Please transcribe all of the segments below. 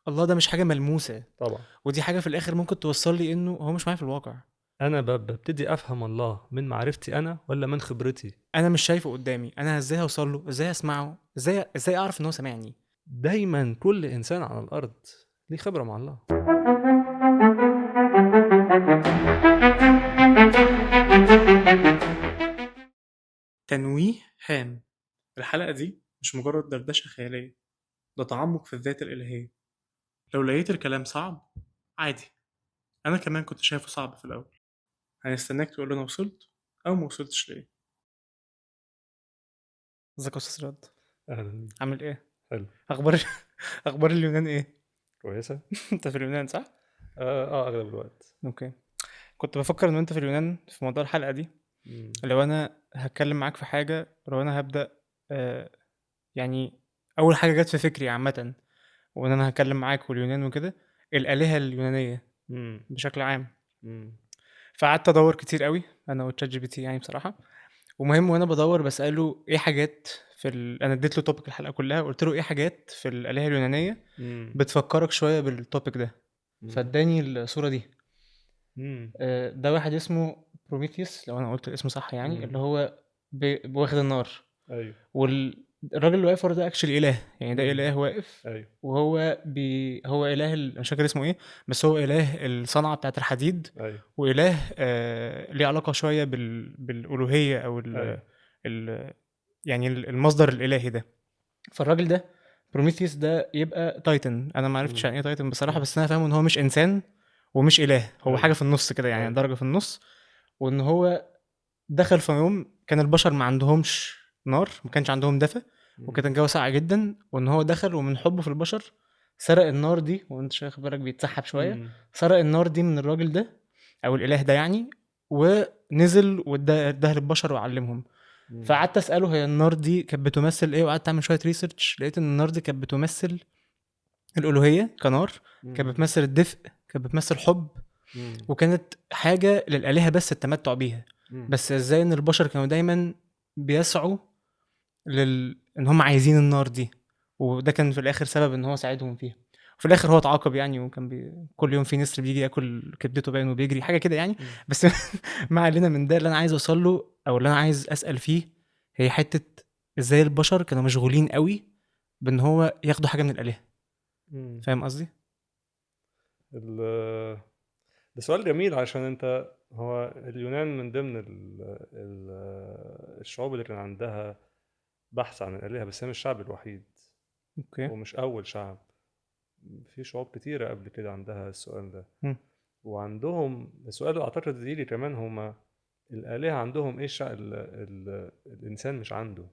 الله ده مش حاجة ملموسة، طبعا. ودي حاجة في الآخر ممكن توصل لي إنه هو مش معايا في الواقع. انا ببتدي افهم الله من معرفتي انا ولا من خبرتي؟ أنا مش شايفه قدامي، أنا إزاي هوصل له؟ إزاي أسمعه؟ إزاي أعرف إن هو سامعني؟ دايما كل انسان على الارض ليه خبرة مع الله. تنويه هام. الحلقة دي مش مجرد دردشة خيالية، ده تعمق في الذات الإلهية. لو لقيت الكلام صعب عادي، أنا كمان كنت شايفه صعب في الأول. هنستناك تقول أنا وصلت أو ما وصلتش ليه. ازيك يا أستاذ رد؟ اهلا بيك. عامل إيه؟ حلو. أخبار أخبار اليونان إيه؟ كويسة. أنت في اليونان صح؟ اغلب الوقت. أوكي. كنت بفكر إن أنت في اليونان في موضوع الحلقة دي. مم. لو أنا هتكلم معاك في حاجة، لو أنا هبدأ آه يعني أول حاجة جت في فكري عامة وإن أنا هتكلم معاك واليونان وكده، الآلهة اليونانية مم. بشكل عام. مم. فقعدت ادور كتير قوي انا وتشات جي بي تي يعني بصراحه. ومهم وانا بدور بساله ايه حاجات انا اديت له توبيك الحلقه كلها، قلت له ايه حاجات في الالهه اليونانيه مم. بتفكرك شويه بالتوبيك ده. مم. فاداني الصوره دي. مم. ده واحد اسمه بروميثيوس لو انا قلت الاسم صح، يعني مم. اللي هو واخد النار. ايوه. والراجل اللي واقف ورا ده اكشلي اله، يعني ده مم. اله واقف. ايوه. وهو هو اله مش فاكر اسمه ايه، بس هو اله الصنعه بتاعت الحديد. ايوه. واله ليه علاقه شويه بالالوهيه او ايوه. ال... يعني المصدر الالهي ده. فالراجل ده بروميثيوس ده يبقى تايتن. انا ما عرفتش مم. يعني ايه تايتن بصراحه، مم. بس انا فاهمه ان هو مش انسان ومش اله، هو حاجه ايوه. في النص كده، يعني ايوه. درجه في النص. وان هو دخل في يوم كان البشر ما عندهمش نار، ما كانش عندهم دفء، مم. وكانت الجو ساقع جدا. وان هو دخل ومن حبه في البشر سرق النار دي، وانت شايف بالك بيتسحب شويه، مم. سرق النار دي من الراجل ده او الاله ده يعني. ونزل واداها للبشر وعلمهم. مم. فقعدت اساله هي النار دي كانت بتمثل ايه، وقعدت اعمل شويه ريسيرش، لقيت ان النار دي كانت بتمثل الالوهيه كنار، كانت مم. بتمثل الدفء، كانت بتمثل حب، مم. وكانت حاجة للآلهة بس التمتع بيها. مم. بس ازاي ان البشر كانوا دايما بيسعوا ان هم عايزين النار دي، وده كان في الاخر سبب ان هو ساعدهم فيها. وفي الاخر هو اتعاقب يعني، وكان كل يوم في نسر بيجي ياكل كبدته باين وبيجري حاجه كده يعني. مم. بس ما علينا من ده. اللي انا عايز اوصل له او اللي انا عايز اسال فيه هي حته ازاي البشر كانوا مشغولين قوي بان هو ياخدوا حاجه من الالهه. مم. فاهم قصدي؟ ال- ده سؤال جميل عشان انت، هو اليونان من ضمن ال الشعوب اللي كان عندها بحث عن الآلهة، بس هي مش الشعب الوحيد اوكي. ومش أول شعب. في شعوب كتيرة قبل كده عندها السؤال ده. مم. وعندهم السؤال اللي أعتقد يجي كمان هما الآلهة عندهم إيه الإنسان مش عنده.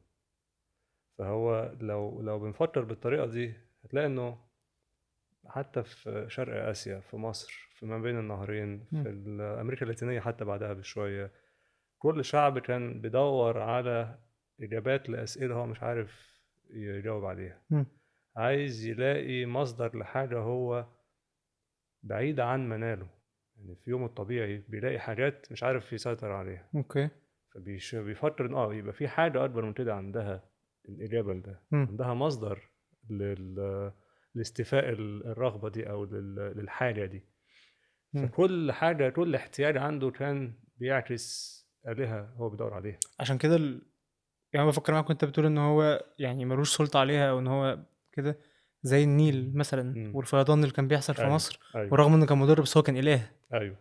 فهو لو بنفكر بالطريقة دي هتلاقي إنه حتى في شرق آسيا، في مصر، في ما بين النهرين، مم. في أمريكا اللاتينية حتى بعدها بشوية، كل شعب كان بيدور على إجابات لأسئلة هو مش عارف يجاوب عليها. مم. عايز يلاقي مصدر لحاجة هو بعيدة عن مناله. يعني في يومه الطبيعي بيلاقي حاجات مش عارف يسيطر عليها، اوكي. فبيفكر إن يبقى في حاجة أكبر من كده عندها الإجابة لده، مم. عندها مصدر لاستيفاء الرغبة دي أو للحاجة دي. مم. فكل حاجة، كل احتياج عنده كان بيعكس آلهة هو بيدور عليها. عشان كده يعني أنا بفكر معاك وانت بتقول ان هو يعني ملوش سلطة عليها او ان هو كده، زي النيل مثلا امم. والفيضان اللي كان بيحصل في ايوه. مصر. ايوه. ورغم انه كان مضر بس هو كان اله. ايوه.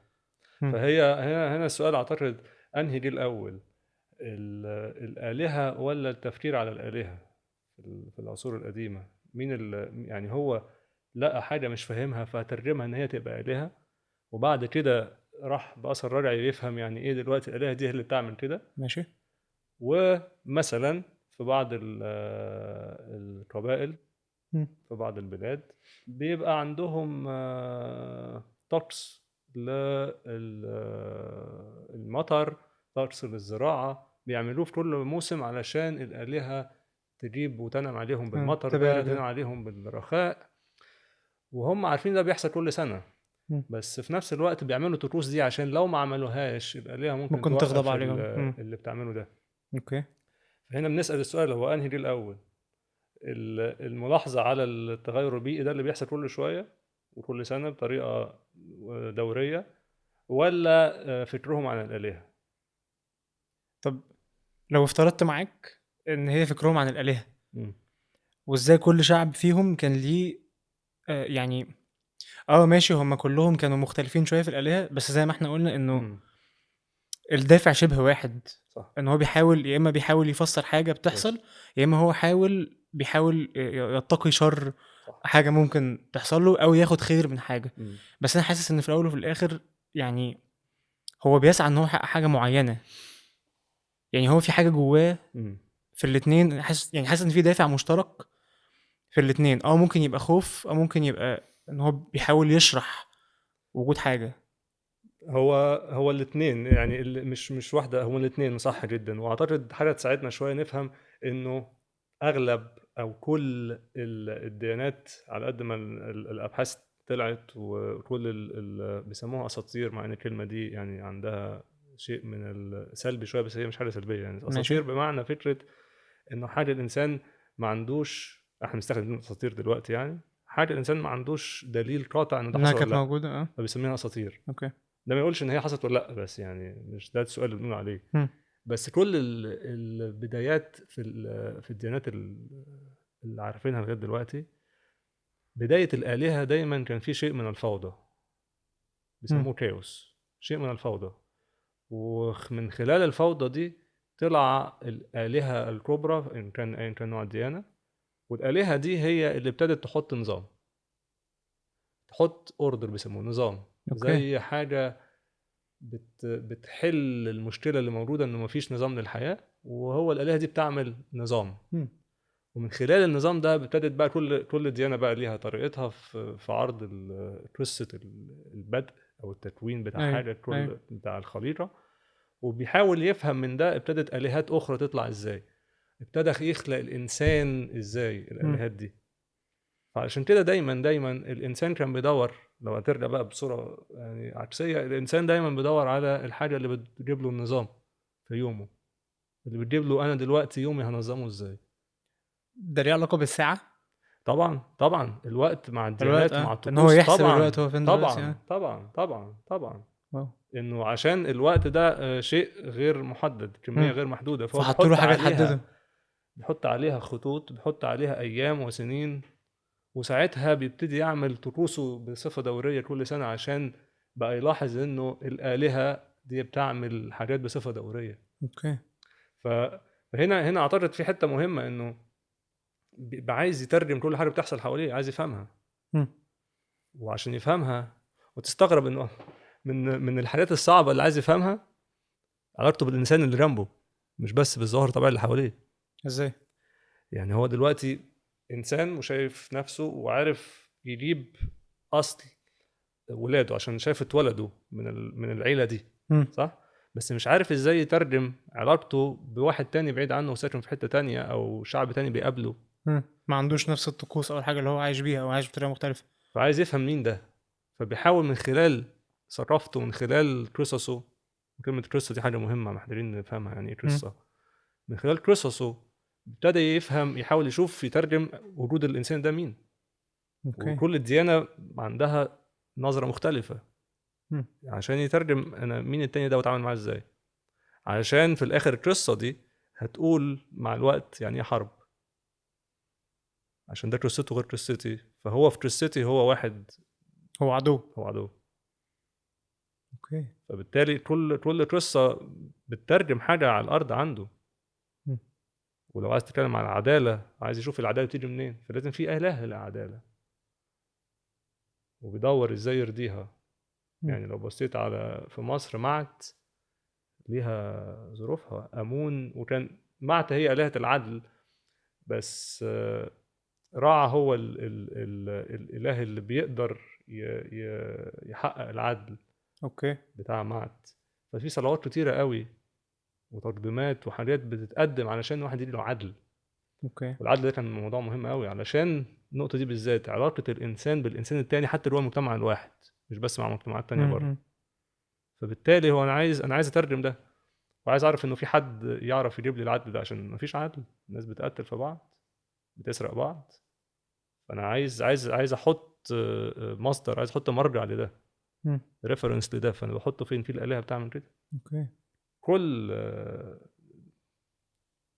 مم. فهي هنا السؤال اعتقد انهي دي الاول، الآلهة ولا التفكير على الآلهة؟ في العصور القديمة مين يعني هو لقى حاجة مش فاهمها فترجمها ان هي تبقى آلهة، وبعد كده راح بأثر رجعي يفهم يعني ايه دلوقتي الآلهة دي اللي بتعمل كده. ماشي. ومثلا في بعض القبائل مم. في بعض البلاد بيبقى عندهم طقس للمطر، طقس للزراعة بيعملوه في كل موسم علشان الآلهة تجيب وتنعم عليهم بالمطر ده، تبارك تنعم ده. عليهم بالرخاء. وهم عارفين ده بيحصل كل سنة، مم. بس في نفس الوقت بيعملوا طقوس دي عشان لو ما عملوهاش الآلهة ممكن ممكن تغضب توقف عليهم. مم. اللي بتعمله ده. اوكي. فهنا بنسأل السؤال هو أنهي دي الأول، الملاحظة على التغير البيئي ده اللي بيحصل كل شوية وكل سنة بطريقة دورية، ولا فكرهم عن الآلهة؟ طب لو افترضت معاك ان هي فكرهم عن الآلهة، مم. وازاي كل شعب فيهم كان ليه يعني ماشي، هم كلهم كانوا مختلفين شوية في الآلهة، بس زي ما احنا قلنا انه مم. الدافع شبه واحد. صح. ان هو بيحاول، يا اما بيحاول يفسر حاجة يس. بتحصل، يا اما هو بيحاول يتقي شر صح. حاجة ممكن تحصل له، او ياخد خير من حاجة. مم. بس انا حاسس ان في الاول وفي الاخر يعني هو بيسعى ان هو يحقق حاجة معينة. يعني هو في حاجة جواه مم. في الاتنين، حاسس ان في دافع مشترك في الاتنين. ممكن يبقى خوف، او ممكن يبقى ان هو بيحاول يشرح وجود حاجة. هو الاثنين يعني، مش واحدة، هو الاثنين صح جدا. واعتقد حاجة تساعدنا شوية نفهم انه اغلب او كل الديانات، على قد ما الابحاث طلعت وكل بيسموها اساطير، مع ان الكلمة دي يعني عندها شيء من السلبي شوية، بس هي مش حاجة سلبية يعني. ماشي. اساطير بمعنى فكرة انه حاجة الانسان ما عندوش، احنا بنستخدم كلمة اساطير دلوقتي يعني، حاجة الانسان ما عندوش دليل قاطع ان ده انها حصل ولا كانت لا، موجودة فبيسميها اساطير. اوكي. ده ما يقولش ان هي حصلت ولا لا، بس يعني مش ده السؤال اللي بنقول عليه. مم. بس كل البدايات في الديانات اللي عارفينها لغايه دلوقتي، بدايه الالهه دايما كان في شيء من الفوضى، مم. بيسموه كاوس، شيء من الفوضى. ومن خلال الفوضى دي طلع الالهه الكبرى، ان كان نوع الديانه. والالهه دي هي اللي ابتدت تحط نظام، تحط اوردر، بيسموه نظام، اوكي. زي حاجه بتحل المشكله اللي موجوده انه مفيش نظام للحياه، وهو الالهه دي بتعمل نظام. مم. ومن خلال النظام ده ابتدت بقى كل ديانه بقى ليها طريقتها في عرض قصه البدء او التكوين بتاع ايوه، حاجه، ايوه. كل بتاع الخليقه. وبيحاول يفهم من ده ابتدت الهات اخرى تطلع ازاي، ابتدى يخلق الانسان ازاي مم. الالهات دي. فعشان كده دايما الانسان كان بيدور، لو هترجع بقى بصوره يعني عكسيه، الانسان دايما بيدور على الحاجه اللي بتجيب له النظام في يومه، اللي بتجيب له انا دلوقتي يومي هنظمه ازاي. ده ليه علاقة بالساعة؟ طبعا الوقت مع الوقت، الديانات مع ان هو الطقوس، يحسب الوقت طبعا هو فين دلوقتي طبعا طبعا طبعا طبعا واو. انه عشان الوقت ده شيء غير محدد، كميه مم. غير محدوده، فهو فحطوا له بيحط حاجة تحدده. عليها، بيحط عليها خطوط، بيحط عليها ايام وسنين. وساعتها بيبتدي يعمل طقوسه بصفة دورية كل سنة، عشان بقى يلاحظ انه الآلهة دي بتعمل حاجات بصفة دورية. اوكي. ف- فهنا اعتقد في حتة مهمة، انه بيبقى عايز يترجم كل حاجة بتحصل حواليه، عايز يفهمها. مم. وعشان يفهمها، وتستغرب انه من الحاجات الصعبة اللي عايز يفهمها، علاقته بالإنسان اللي جنبه، مش بس بالظواهر الطبيعية اللي حواليه. ازاي؟ يعني هو دلوقتي إنسان وشايف نفسه وعارف يجيب أصل ولاده، عشان شايف اتولدوا من العيله دي، مم. صح؟ بس مش عارف ازاي يترجم علاقته بواحد تاني بعيد عنه وساكن في حته تانية، او شعب تاني بيقابله. مم. ما عندوش نفس الطقوس او الحاجة اللي هو عايش بيها، او عايش بطريقة مختلفة. فعايز يفهم مين ده، فبيحاول من خلال ثقافته، من خلال قصصه. كلمه قصه دي حاجه مهمه، محتاجين نفهمها يعني ايه مم. قصه. من خلال قصصه ابتدى يفهم، يحاول يشوف، يترجم وجود الانسان ده مين. اوكي. وكل ديانه عندها نظره مختلفه، مم. عشان يترجم انا مين التاني ده واتعامل معاه ازاي. علشان في الاخر القصه دي هتقول مع الوقت يعني ايه حرب، عشان ده قصته غير قصتي، فهو في قصتي هو واحد، هو عدو. هو عدو. اوكي. فبالتالي كل قصه بتترجم حاجه على الارض عنده. مم. ولو عايز تتكلم عن العداله، عايز يشوف العداله بتيجي منين، فلازم في اله للعداله، وبيدور ازاي يرضيها. مم. يعني لو بصيت على في مصر، معت ليها ظروفها. امون، وكان معت هي الهه العدل، بس رع هو الاله اللي بيقدر يحقق العدل اوكي. بتاع معت. ففي صلوات كتيره قوي وتقديمات وحاجات بتتقدم علشان واحد يدي له عدل. اوكي. والعدل ده كان موضوع مهم قوي، علشان النقطه دي بالذات، علاقه الانسان بالانسان التاني، حتى جوه المجتمع الواحد، مش بس مع مجتمعات تانية برضه. مم. فبالتالي هو انا عايز اترجم ده، وعايز اعرف انه في حد يعرف يجيب لي العدل ده، عشان مفيش عدل، الناس بتقتل في بعض، بتسرق بعض. فانا عايز احط مصدر، عايز احط مرجع لده، مم. ريفرنس لده. فانا بحطه فين؟ في الآلهة بتعمل كده. اوكي. كل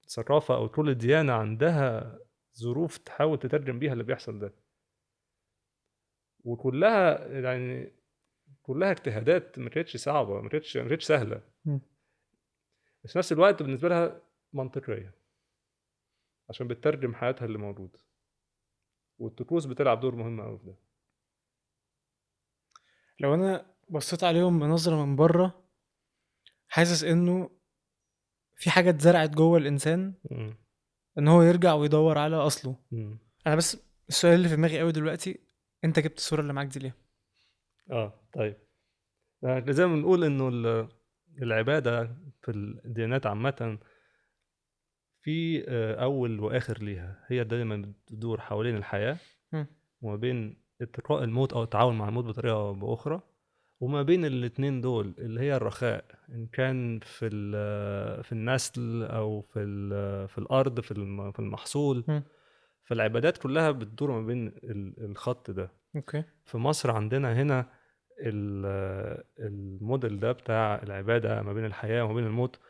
ثقافة او كل ديانة عندها ظروف تحاول تترجم بيها اللي بيحصل ده، وكلها يعني كلها اجتهادات ما كانتش صعبة، ما كانتش سهلة، مم. بس في نفس الوقت بالنسبة لها منطقية عشان بتترجم حياتها اللي موجود. والطقوس بتلعب دور مهم قوي في ده. لو انا بصيت عليهم بنظرة من بره، حاسس انه في حاجة اتزرعت جوه الانسان مم. ان هو يرجع ويدور على اصله. مم. انا بس السؤال اللي في دماغي قوي دلوقتي، انت جبت الصورة اللي معاك دي ليه؟ طيب، زي ما بنقول انه العبادة في الديانات عامة في أول وآخر ليها، هي دايما بتدور حوالين الحياة، مم. وما بين اتقاء الموت أو التعاون مع الموت بطريقة أو بأخرى، وما بين الاتنين دول اللي هي الرخاء، إن كان في النسل أو في الأرض، في المحصول. مم. فالعبادات كلها بتدور ما بين الخط ده. اوكي. في مصر عندنا هنا الموديل ده بتاع العبادة ما بين الحياة وما بين الموت،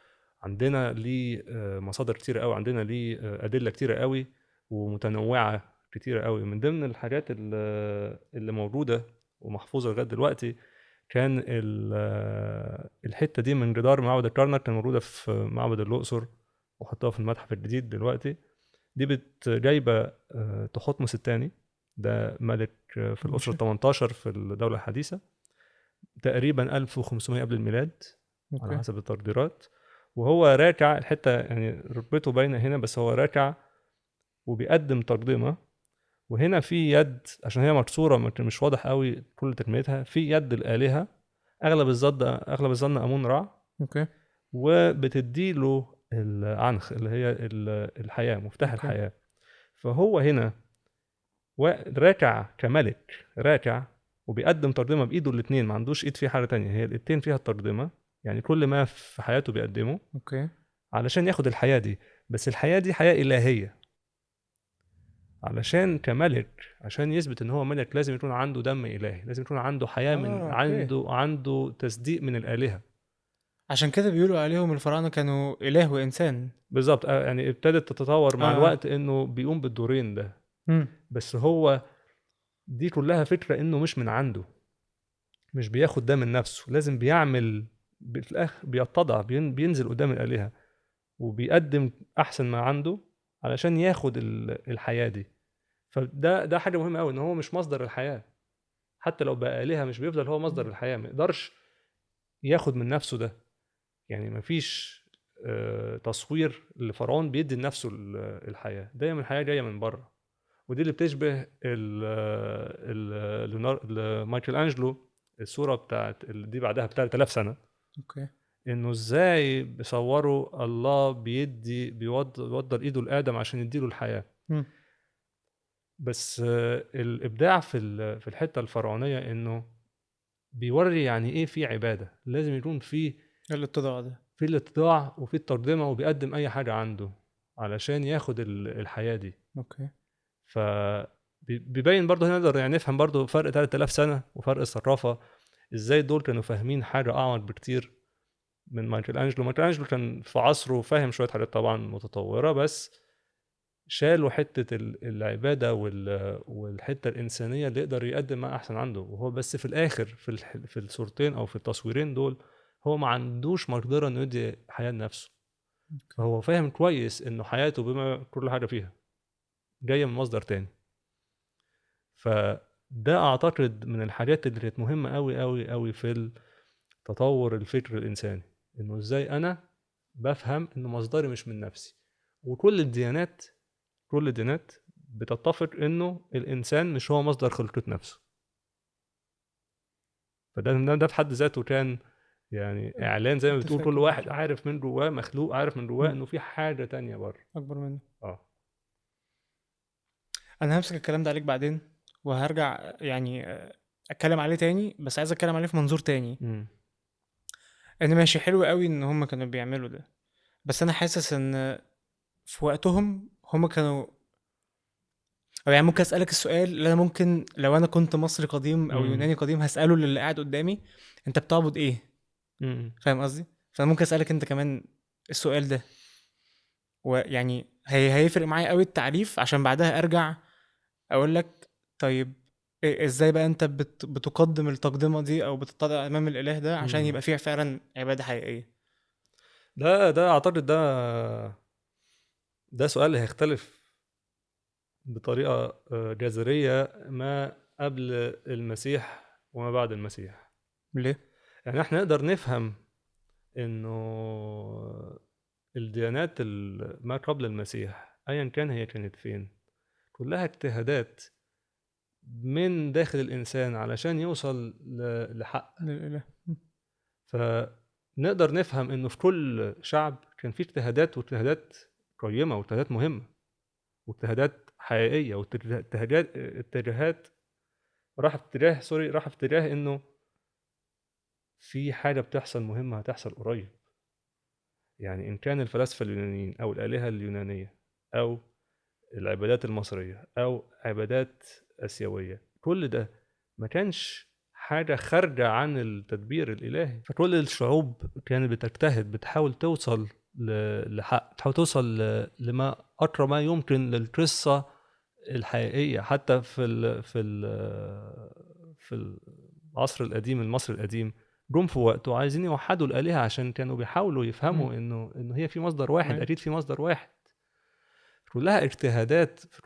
عندنا ليه مصادر كتيرة قوي، عندنا ليه أدلة كتيرة قوي ومتنوعة كتيرة قوي. من ضمن الحاجات اللي موجودة ومحفوظة لغاية دلوقتي كان الحتة دي من جدار معبد الكرنك، كان موجودة في معبد الأقصر وحطوها في المتحف الجديد دلوقتي. دي جايبة تحتمس الثاني، ده ملك في الأسرة ماشي. 18 في الدولة الحديثة، تقريبا 1500 قبل الميلاد على اوكي. حسب التقديرات. وهو راكع الحتة، يعني ركبته باينة هنا، بس هو راكع وبيقدم تقدمة. وهنا في يد، عشان هي مكسورة مش واضح قوي كل تكملتها، في يد الآلهة، أغلب الظن أمون رع، اوكي. وبتديله العنخ اللي هي الحياة، مفتاح اوكي. الحياة. فهو هنا راكع كملك، راكع وبيقدم تقدمة بإيده الاتنين، ما عندوش إيد فيها حاجة تانية، هي الإيدتين فيها التقدمة، يعني كل ما في حياته بيقدمه اوكي. علشان ياخد الحياة دي. بس الحياة دي حياة إلهية، علشان كملك، عشان يثبت ان هو ملك لازم يكون عنده دم إلهي، لازم يكون عنده حياة، من اوكي. عنده تصديق من الآلهة. عشان كده بيقولوا عليهم الفراعنة كانوا إله وإنسان. بالظبط. يعني ابتدت تتطور اه مع اه. الوقت انه بيقوم بالدورين ده. مم. بس هو دي كلها فكرة انه مش من عنده، مش بياخد ده من نفسه، لازم بيعمل في الاخر بيتضع، بينزل قدام الآلهة وبيقدم احسن ما عنده علشان ياخد الحياة دي. فده حاجة مهمة قوي، ان هو مش مصدر الحياة. حتى لو بقى آلهة مش بيفضل هو مصدر الحياة، ما يقدرش ياخد من نفسه ده. يعني مفيش تصوير لفرعون بيدي لنفسه الحياة، دايما الحياة جاية من بره. ودي اللي بتشبه مايكل أنجلو، الصورة بتاعت دي بعدها ب 3000 سنة، اوكي. انه ازاي بيصوروا الله بيوضر ايده لآدم عشان يديله الحياة. مم. بس الإبداع في الحتة الفرعونية انه بيوري يعني ايه في عبادة، لازم يكون الاتضاع ده. في الاتضاع وفي التقدمة، وبيقدم أي حاجة عنده علشان ياخد الحياة دي. اوكي. ف بيبين برضه هنا، نقدر يعني نفهم برضه فرق 3000 سنة وفرق الثقافة، ازاي دول كانوا فاهمين حاجة أعمق بكتير من مايكل أنجلو. مايكل أنجلو كان في عصره فاهم شوية حاجات طبعا متطورة، بس شالوا حتة العبادة والحتة الإنسانية اللي يقدر يقدم ما أحسن عنده. وهو بس في الآخر في الصورتين أو في التصويرين دول هو ما عندوش مقدرة إنه يدي حياة لنفسه. فهو فاهم كويس إنه حياته بما كل حاجة فيها جاية من مصدر تاني. فده أعتقد من الحاجات اللي كانت مهمة أوي أوي أوي في التطور الفكر الإنساني، إنه إزاي أنا بفهم إنه مصدري مش من نفسي. وكل الديانات كل الديانات بتتفق انه الانسان مش هو مصدر خلقة نفسه. فده في حد ذاته كان يعني اعلان، زي ما بتقول اتفق كل جدا. واحد عارف من جواه، مخلوق عارف من جواه مم. انه في حاجة تانية بره. اكبر منه. اه. انا همسك الكلام ده عليك بعدين، وهرجع يعني اتكلم عليه تاني، بس عايز اتكلم عليه في منظور تاني. امم. ان ماشي حلو قوي ان هم كانوا بيعملوا ده، بس انا حاسس ان في وقتهم هم كانوا او يعني ممكن اسالك السؤال اللي انا ممكن لو انا كنت مصري قديم او إمم، يوناني قديم هساله للي قاعد قدامي: انت بتعبد ايه؟ إمم. فاهم قصدي؟ فانا ممكن اسالك انت كمان السؤال ده، ويعني هيفرق معايا قوي التعريف عشان بعدها ارجع اقول لك: طيب ازاي بقى انت بتقدم التقدمه دي او بتتضع امام الاله ده عشان إمم. يبقى فيها فعلا عباده حقيقيه؟ ده أعتقد ده سؤال هيختلف بطريقة جذرية ما قبل المسيح وما بعد المسيح. ليه؟ يعني إحنا نقدر نفهم إنه الديانات ما قبل المسيح أيًا كان هي كانت فين، كلّها اجتهادات من داخل الإنسان علشان يوصل لحق. للاله. فنقدر نفهم إنه في كل شعب كان في اجتهادات واجتهادات قيّمة واجتهادات مهمة واجتهادات حقيقية اتجاهات راحة في اتجاه إنه في حاجة بتحصل مهمة هتحصل قريب. يعني إن كان الفلاسفة اليونانيين أو الآلهة اليونانية أو العبادات المصرية أو عبادات آسيوية، كل ده ما كانش حاجة خارجة عن التدبير الإلهي. فكل الشعوب كانت بتجتهد بتحاول توصل لحق، بتحاول توصل لما أقرب ما يمكن للقصة الحقيقية. حتى في العصر القديم المصري القديم جم في وقته عايزين يوحدوا الآلهة عشان كانوا بيحاولوا مم. يفهموا إنه هي في مصدر واحد، أيوة. أكيد في مصدر واحد. كلها اجتهادات في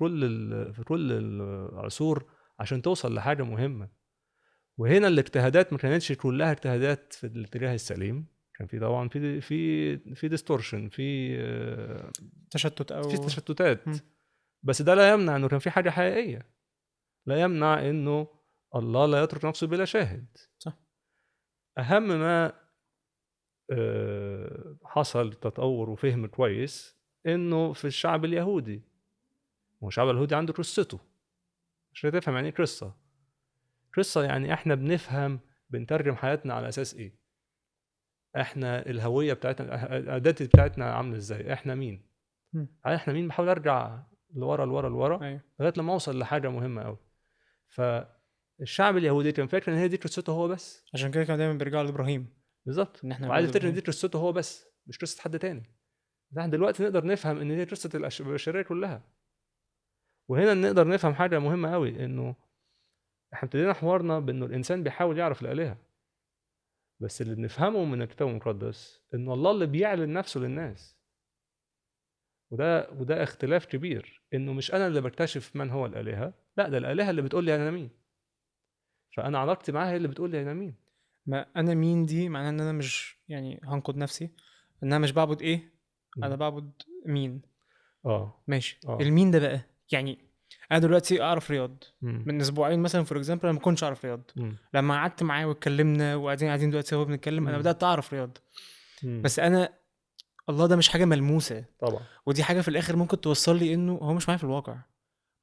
كل العصور عشان توصل لحاجة مهمة. وهنا الاجتهادات ما كانتش كلها اجتهادات في الاتجاه السليم، كان في طبعا في ديستورشن، تشتت في او. تشتتات. مم. بس ده لا يمنع انه كان في حاجة حقيقية، لا يمنع انه الله لا يترك نفسه بلا شاهد. صح. اهم ما حصل تطور وفهم كويس انه في الشعب اليهودي، هو الشعب اليهودي عنده قصته. مش هتفهم يعني ايه قصة. قصة يعني احنا بنترجم حياتنا على اساس ايه، احنا الهوية بتاعتنا الاداتي بتاعتنا عاملة ازاي، احنا مين. مم. احنا مين، بحاول ارجع لورا لورا لورا ايوه. لغاية لما اوصل لحاجة مهمة قوي. فالشعب اليهودي كان فاكر ان هي دي قصته هو بس. عشان كده كانوا دايما بيرجعوا لابراهيم، بالظبط، ان احنا وعايز اولاد يفتكر ان دي ابراهيم. قصته هو بس مش قصة حد تاني. احنا دلوقتي نقدر نفهم ان دي قصة البشرية كلها. وهنا نقدر نفهم حاجة مهمة قوي، انه احنا ابتدينا حوارنا بانه الانسان بيحاول يعرف الآلهة، بس اللي بنفهمه من الكتاب المقدس إن الله اللي بيعلن نفسه للناس. وده اختلاف كبير، إنه مش أنا اللي باكتشف من هو الآلهة، لأ ده الآلهة اللي بتقول لي أنا مين. فأنا علاقتي معاها هي اللي بتقول لي أنا مين. ما انا مين دي معناه ان انا مش يعني هنقد نفسي ان انا مش بعبد ايه، انا إمم. بعبد مين. آه، ماشي، آه. المين ده بقى يعني انا دلوقتي اعرف رياض إمم، من اسبوعين مثلا فور اكزامبل، انا ما كنتش اعرف رياض. إمم، لما قعدت معاه واتكلمنا وقاعدين دلوقتي سوا بنتكلم انا إمم، بدات اعرف رياض. إمم. بس انا الله ده مش حاجه ملموسه، طبعًا. ودي حاجه في الاخر ممكن توصل لي انه هو مش معايا في الواقع.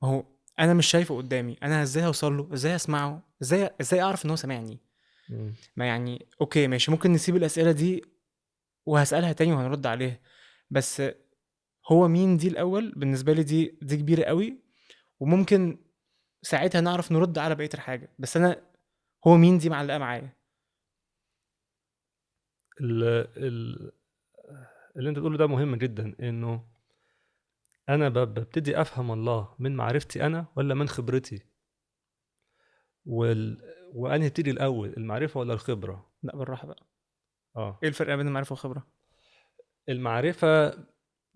ما هو انا مش شايفه قدامي، انا ازاي هوصل له؟ ازاي اسمعه؟ ازاي اعرف ان هو سامعني؟ إمم. ما يعني اوكي ماشي، ممكن نسيب الاسئله دي وهسالها تاني وهنرد عليها، بس هو مين دي الاول بالنسبه لي، دي كبيره قوي، وممكن ساعتها نعرف نرد على بقيه الحاجه. بس انا هو مين دي معلقه معايا. ال ال اللي أنت بتقوله ده مهم جدًا، إنه أنا بابتدي أفهم الله من معرفتي أنا والّا من خبرتي؟ وال وأنهي تيجي الأول، المعرفة والّا الخبرة؟ لا بالراحه بقى، آه. ايه الفرق بين المعرفه والخبره؟ المعرفة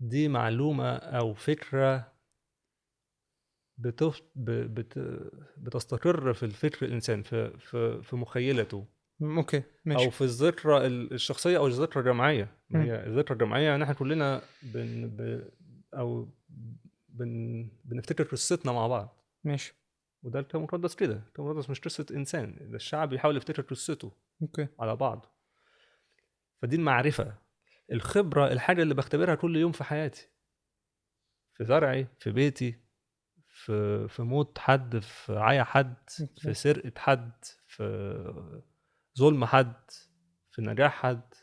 دي معلومة أو فكرة بتف... ب... بت... بتستقر في الفكر الإنسان في مخيلته، اوكي أو ماشي. في الذكرى الشخصية أو الذكرى الجماعية. ما مم. هي الذكرى الجماعية يعني إحنا كلنا أو بنفتكر قصتنا مع بعض. ماشي. وده الكتاب المقدس كده، الكتاب المقدس مش قصة إنسان، ده الشعب بيحاول يفتكر قصته اوكي. على بعض. فدي المعرفة. الخبرة الحاجة اللي بختبرها كل يوم في حياتي، في زرعي، في بيتي، في موت حد، في عيا حد، في اوكي. سرقة حد، في ظلم حد، في نجاح حد.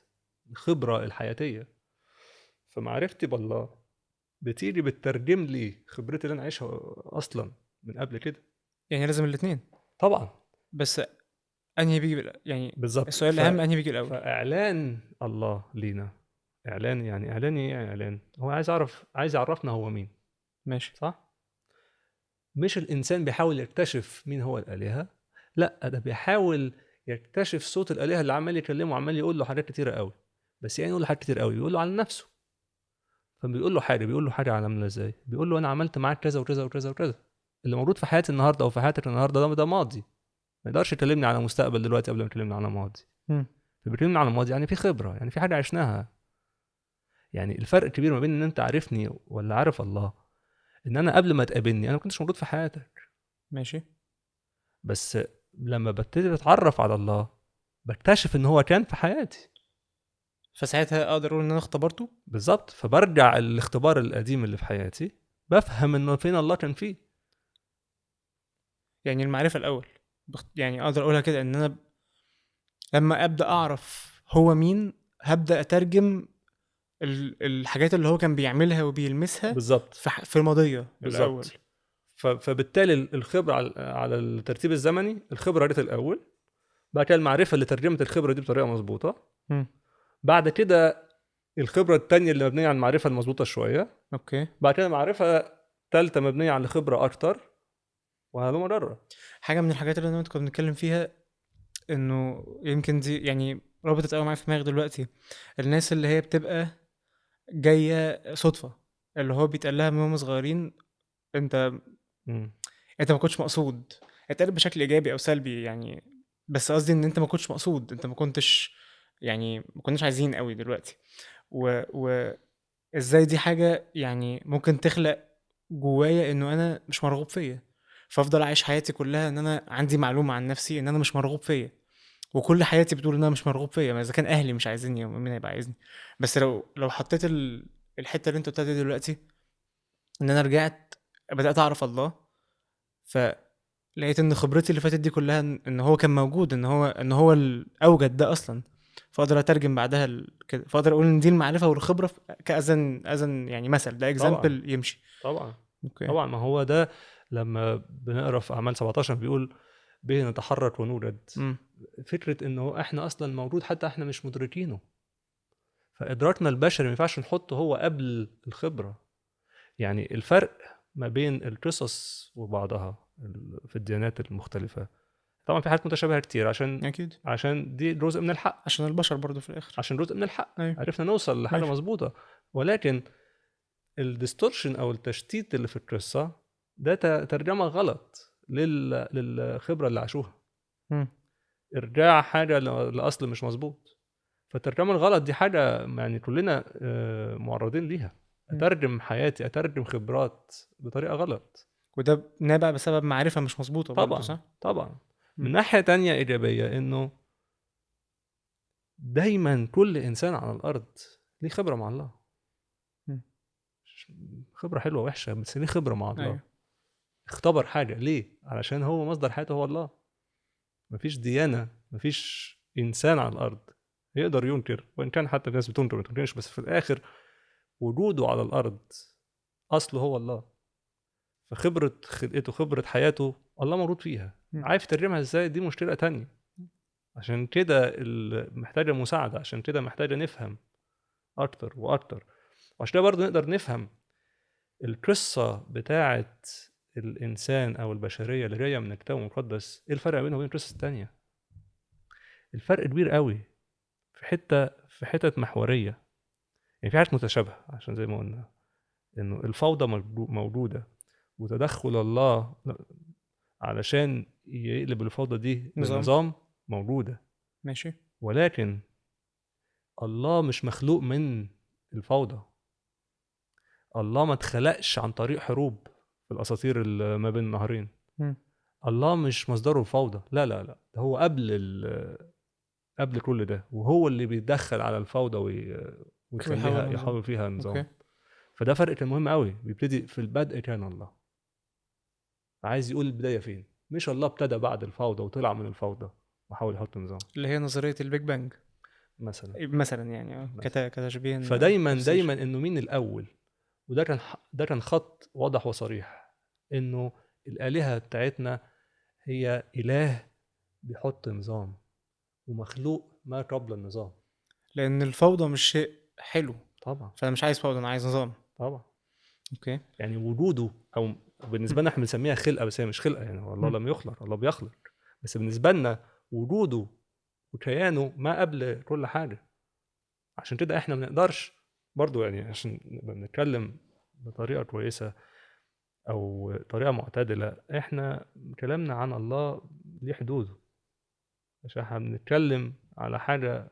الخبرة الحياتية. فمعرفتي بالله بتيجي بتترجم لي خبرتي اللي انا عايشها اصلا. من قبل كده. يعني لازم الاثنين، طبعا. بس انهي بيجي يعني بالظبط. السؤال الاهم انهي بيجي الاول؟ فاعلان الله لينا، اعلان يعني اعلان ايه؟ يعني اعلان هو عايز يعرفنا هو مين. ماشي. صح. مش الانسان بيحاول يكتشف مين هو الالهه، لا ده بيحاول يكتشف صوت الالهه اللي عمال يكلمه وعمال يقول له حاجات كتيره قوي. بس يعني يقول له حاجات كتير قوي، بيقول له على نفسه. بيقول له حاجه عامله ازاي؟ بيقول له انا عملت معاك كذا وكذا وكذا وكذا. اللي موجود في حياتي النهارده او في حياتك النهارده ده ماضي. ما يقدرش يكلمني على مستقبل دلوقتي قبل ما يكلمني على ماضي. مم. فبيكلمني على ماضي يعني في خبره، يعني في حاجه عشناها. يعني الفرق كبير ما بين ان انت عارفني ولا عارف الله. ان انا قبل ما تقابلني انا ما كنتش موجود في حياتك. ماشي. بس لما ببتدي اتعرف على الله بكتشف ان هو كان في حياتي. فساعتها اقدر اقول ان انا اختبرته. بالظبط. فبرجع الاختبار القديم اللي في حياتي، بفهم انه فين الله كان فيه. يعني المعرفه الاول، يعني اقدر اقولها كده ان انا لما ابدا اعرف هو مين هبدا اترجم الحاجات اللي هو كان بيعملها وبيلمسها بالظبط. في الماضيه الاول. بالظبط. فبالتالي الخبره على الترتيب الزمني، الخبره دي الاول. بعد كده المعرفه اللي ترجمت الخبره دي بطريقه مظبوطه. مم. بعد كده الخبره التانية اللي مبنيه على المعرفه المظبوطه شويه. اوكي. بعد كده معرفه ثالثه مبنيه على خبره اكتر، وهلم جرة. حاجه من الحاجات اللي انا كنا بنتكلم فيها انه يمكن دي يعني ربطت قوي معايا في دماغي دلوقتي، الناس اللي هي بتبقى جايه صدفه، اللي هو بيتقال لها من هم صغيرين انت مم. انت ما كنتش مقصود، اتقال بشكل ايجابي او سلبي يعني، بس قصدي ان انت ما كنتش مقصود، انت ما كنتش يعني ما كناش عايزين قوي دلوقتي. و ازاي دي حاجه يعني ممكن تخلق جوايا انه انا مش مرغوب فيا، فافضل عايش حياتي كلها ان انا عندي معلومه عن نفسي ان انا مش مرغوب فيا، وكل حياتي بتقول ان انا مش مرغوب فيا، ما اذا كان اهلي مش عايزيني مين هيبقى عايزني؟ بس لو حطيت الحته اللي انت قلتها دي دلوقتي، ان انا رجعت بدات اعرف الله، فلقيت ان خبرتي اللي فاتت دي كلها إن هو كان موجود، ان هو اوجد ده اصلا، فاقدر اترجم بعدها كده، فاقدر اقول ان دي المعرفه والخبره كاذن يعني مثل ده طبعا. اكزامبل يمشي. طبعا. اوكي. طبعا ما هو ده. لما بنقرا في اعمال 17 بيقول به نتحرك ونولد. امم. فكره انه احنا اصلا موجود حتى احنا مش مدركينه. فادراكنا البشري ما ينفعش نحطه هو قبل الخبره. يعني الفرق ما بين القصص وبعضها في الديانات المختلفه. طبعا في حاجات متشابهه كتير اكيد عشان دي جزء من الحق. عشان البشر برضو في الاخر. عشان جزء من الحق ايوه. عرفنا نوصل لحاجه ماشي. مظبوطه. ولكن الديستورشن او التشتيت اللي في القصه ده ترجمه غلط للخبره اللي عاشوها. امم. ارجاع حاجه لاصل مش مظبوط. فالترجمه الغلط دي حاجه يعني كلنا معرضين ليها. اترجم حياتي، اترجم خبرات بطريقه غلط. وده نابع بسبب معرفه مش مظبوطه برضو، طبعا. صح؟ طبعا. من مم. ناحيه تانية ايجابيه انه دايما كل انسان على الارض ليه خبره مع الله. مم. خبره حلوه وحشه بس ليه خبره مع الله. ايوه. اختبر حاجه ليه؟ علشان هو مصدر حياته هو الله. مفيش ديانه، مفيش انسان على الارض يقدر ينكر، وان كان حتى الناس بتنكر ما تنكرش، بس في الاخر وجوده على الارض اصله هو الله. فخبره خلقته، خبره حياته الله موجود فيها. مم. عارف يترجمها ازاي دي مشكله تانية. عشان كده محتاجه مساعده، عشان كده محتاجه نفهم اكتر واكتر. وعشان كده برضه نقدر نفهم القصه بتاعه الانسان او البشريه اللي جايه من الكتاب المقدس. ايه الفرق بينه وبين القصص التانية؟ الفرق كبير قوي في حتت محوريه. يعني في حاجات متشابهه عشان زي ما قلنا انه الفوضى موجوده، وتدخل الله علشان يقلب الفوضى دي نظام. لنظام موجوده. ماشي. ولكن الله مش مخلوق من الفوضى. الله ما اتخلقش عن طريق حروب في الاساطير اللي ما بين النهرين. مم. الله مش مصدره الفوضى. لا لا لا، ده هو قبل كل ده، وهو اللي بيتدخل على الفوضى ويخليها نظام. يحاول فيها النظام. اوكي. فده فرق كان مهم قوي. بيبتدي في البدء كان الله. عايز يقول البدايه فين، مش الله ابتدى بعد الفوضى وطلع من الفوضى وحاول يحط نظام اللي هي نظريه البيج بانج مثلا. مثلا يعني كتشبيه فدايما تفسير. انه مين الاول. وده كان ده كان خط واضح وصريح انه الآلهة بتاعتنا هي إله بيحط نظام، ومخلوق ما قبل النظام. لان الفوضى مش شيء حلو، طبعا فانا مش عايز فوضى، انا عايز نظام. طبعا. اوكي. يعني وجوده، او بالنسبه لنا احنا بنسميها خلقه، بس هي مش خلقه، يعني هو الله مم. لم يخلق، الله بيخلق. بس بالنسبه لنا وجوده وكيانه ما قبل كل حاجه. عشان كده احنا ما نقدرش برضو، يعني عشان نبقى بنتكلم بطريقه كويسه او طريقه معتدله، احنا كلامنا عن الله ليه حدوده. عشان احنا بنتكلم على حاجه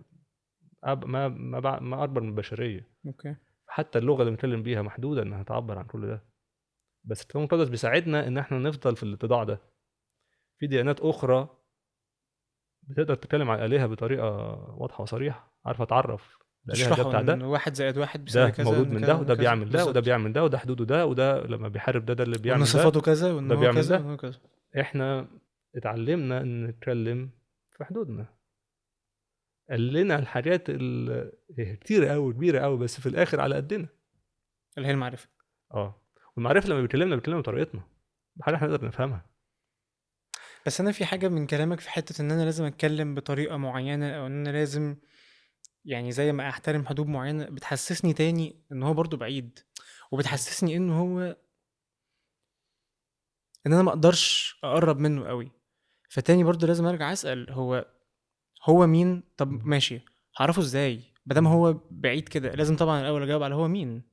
ما اكبر من البشريه. اوكي. حتى اللغه اللي بنتكلم بيها محدوده انها تعبر عن كل ده. بس الكتاب المقدس بيساعدنا ان احنا نفضل في الاتضاع ده. في ديانات اخرى بتقدر تتكلم عن الالهه بطريقه واضحه وصريحه، عارفه تعرف الالهه ده تشرحوا بتاع ان ده، 1+1 بيساوي ده كذا، مولود ان من ده، كذا ان وده كذا، بيعمل ده، وده بالظبط. بيعمل ده، وده حدوده ده، وده لما بيحارب ده اللي وان بيعمل ده، صفاته كذا، وان وده هو بيعمل كذا، وان ده. هو كذا. احنا اتعلمنا ان نتكلم في حدودنا. قال لنا الحاجات كتير قوي كبيره قوي، بس في الاخر على قدنا. اللي هي المعرفه. والمعرفه لما بيكلمنا بطريقتنا، بحاجه احنا نقدر نفهمها. بس انا في حاجه من كلامك في حته ان انا لازم اتكلم بطريقه معينه، او ان انا لازم يعني زي ما احترم حدود معينه، بتحسسني تاني ان هو برضو بعيد، وبتحسسني ان هو ان انا ما اقدرش اقرب منه قوي. فتاني برضو لازم ارجع اسال، هو مين؟ طب ماشي، هعرفه ازاي مادام هو بعيد كده؟ لازم طبعا الاول اجاوب على هو مين.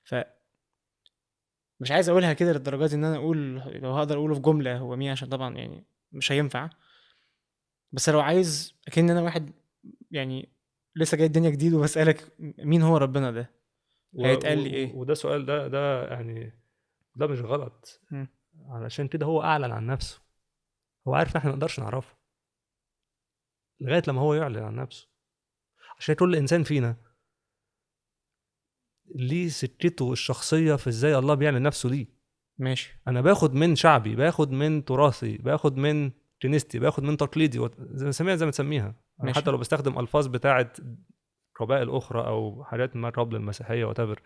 فمش عايز اقولها كده للدرجه دي ان انا اقول، لو هقدر اقوله في جمله هو مين، عشان طبعا يعني مش هينفع. بس لو عايز اكن انا واحد يعني لسه جاي الدنيا جديد وبسالك مين هو ربنا ده، هيتقال لي ايه؟ وده سؤال، ده يعني ده مش غلط. مم. علشان كده هو اعلن عن نفسه. هو عارف ان احنا ما نقدرش نعرفه لغايه لما هو يعلن عن نفسه. عشان كل انسان فينا ليه سكته الشخصيه في ازاي الله بيعلن نفسه ليه. ماشي. انا باخد من شعبي، باخد من تراثي، باخد من كنيستي، باخد من تقليدي، زي ما نسميها زي ما تسميها. انا ماشي. حتى لو بستخدم الفاظ بتاعه قبائل اخرى او حاجات ما قبل المسيحيه وتبر،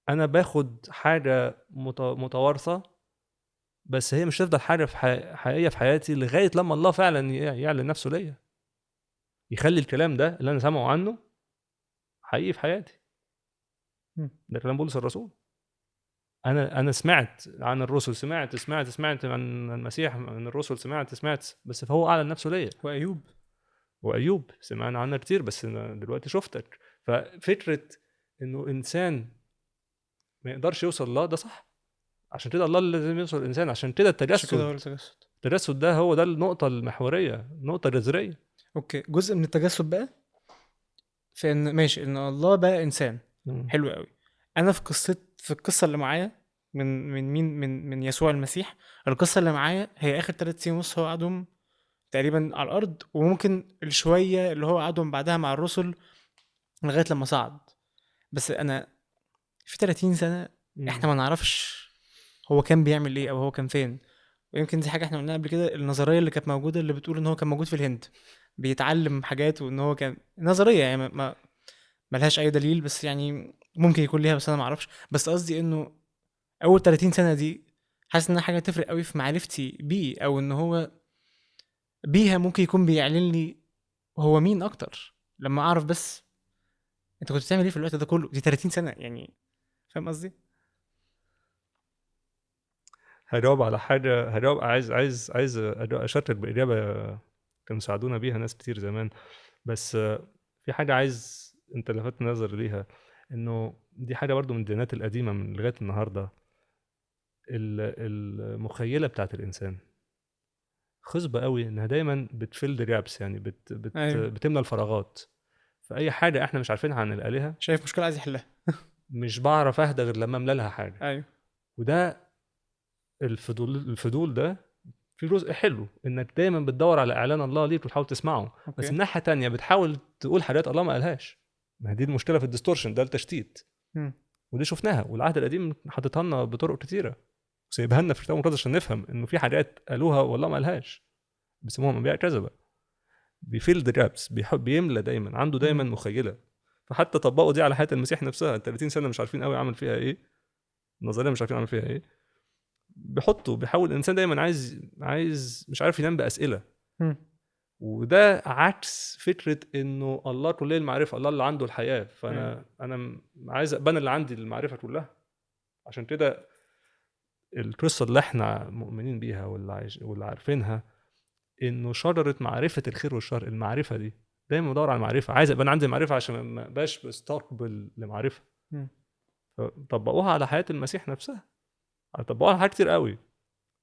انا باخد حاجه متوارثه. بس هي مش هتفضل حاجه حقيقيه في حياتي لغايه لما الله فعلا يعلن نفسه ليا، يخلي الكلام ده اللي انا سامعه عنه حقيقي في حياتي. مم. ده كلام بولس الرسول. انا سمعت عن الرسل، سمعت عن المسيح، عن الرسل، سمعت، بس فهو اعلن نفسه ليا. وايوب. وايوب سمعنا عنه كتير، بس انا دلوقتي شفتك. ففكره انه انسان ما يقدرش يوصل الله ده صح. عشان كده الله اللي لازم يوصل الانسان. عشان كده عشان كده هو التجسد، التجسد. التجسد ده هو ده النقطه المحوريه، النقطه الجذريه. اوكي، جزء من التجسد بقى في ان ماشي ان الله بقى انسان. مم. حلو قوي. انا في القصه اللي معايا من مين، من يسوع المسيح. القصه اللي معايا هي اخر 3 سنين ونص هو قعدهم تقريبا على الارض، وممكن الشويه اللي هو قعدهم بعدها مع الرسل لغايه لما صعد. بس انا في 30 سنه احنا ما نعرفش هو كان بيعمل ايه او هو كان فين. ويمكن دي حاجه احنا قلناها قبل كده، النظريه اللي كانت موجوده اللي بتقول ان هو كان موجود في الهند بيتعلم حاجات، وان هو كان نظريه يعني ملهاش اي دليل، بس يعني ممكن يكون ليها، بس انا ما اعرفش. بس قصدي انه اول 30 سنه دي حاسس انها حاجه تفرق قوي في معرفتي بيه، او ان هو بيها ممكن يكون بيعلن لي هو مين اكتر، لما اعرف بس انت كنت بتعمل ايه في الوقت ده كله. دي 30 سنه يعني، فاهم قصدي؟ هجاوب على حاجه، هجاوب، عايز اشاركك باجابه كانوا ساعدونا بيها ناس كتير زمان. بس في حاجه عايز انت لفتت نظري ليها، انه دي حاجه برضو من الديانات القديمه من لغايه النهارده. المخيله بتاعت الانسان خصبه قوي، انها دايما بتفل جابس، يعني ايوه. بتملى الفراغات. فاي حاجه احنا مش عارفينها عن الالهه شايف مشكله عايز يحلها. مش بعرف اهدى غير لما املى لها حاجه. ايوه. وده الفضول ده في جزء حلو، انك دايما بتدور على اعلان الله ليك وتحاول تسمعه. بس اوكي. من ناحيه تانية بتحاول تقول حاجات الله ما قالهاش. ما هي دي المشكله في الديستورشن ده، التشتيت. مم. ودي شفناها، والعهد القديم حاططها لنا بطرق كتيره، وسايبها لنا في الكتاب المقدس عشان نفهم انه في حاجات قالوها والله ما قالهاش. بيسموهم انبياء كذبه. بيفيل ذا جابس، بيحب يملى، دايما عنده دايما مم. مخيله. فحتى طبقوا دي على حياه المسيح نفسها. 30 سنه مش عارفين قوي عمل فيها ايه، النظريه مش عارفين عمل فيها ايه. بيحاول الانسان دايما عايز مش عارف ينام باسئله. مم. وده عكس فكره انه الله كليه المعرفه، الله اللي عنده الحياه، فانا عايز ابقى انا اللي عندي المعرفه كلها. عشان كده القصه اللي احنا مؤمنين بيها واللي عارفينها انه شجره معرفه الخير والشر، المعرفه دي دايما بدور على المعرفه، عايز ابقى انا عندي معرفه عشان ما ابقاش بستقبل لمعرفه. مم. طبقوها على حياه المسيح نفسها، طبقوها على حاجات كتير قوي.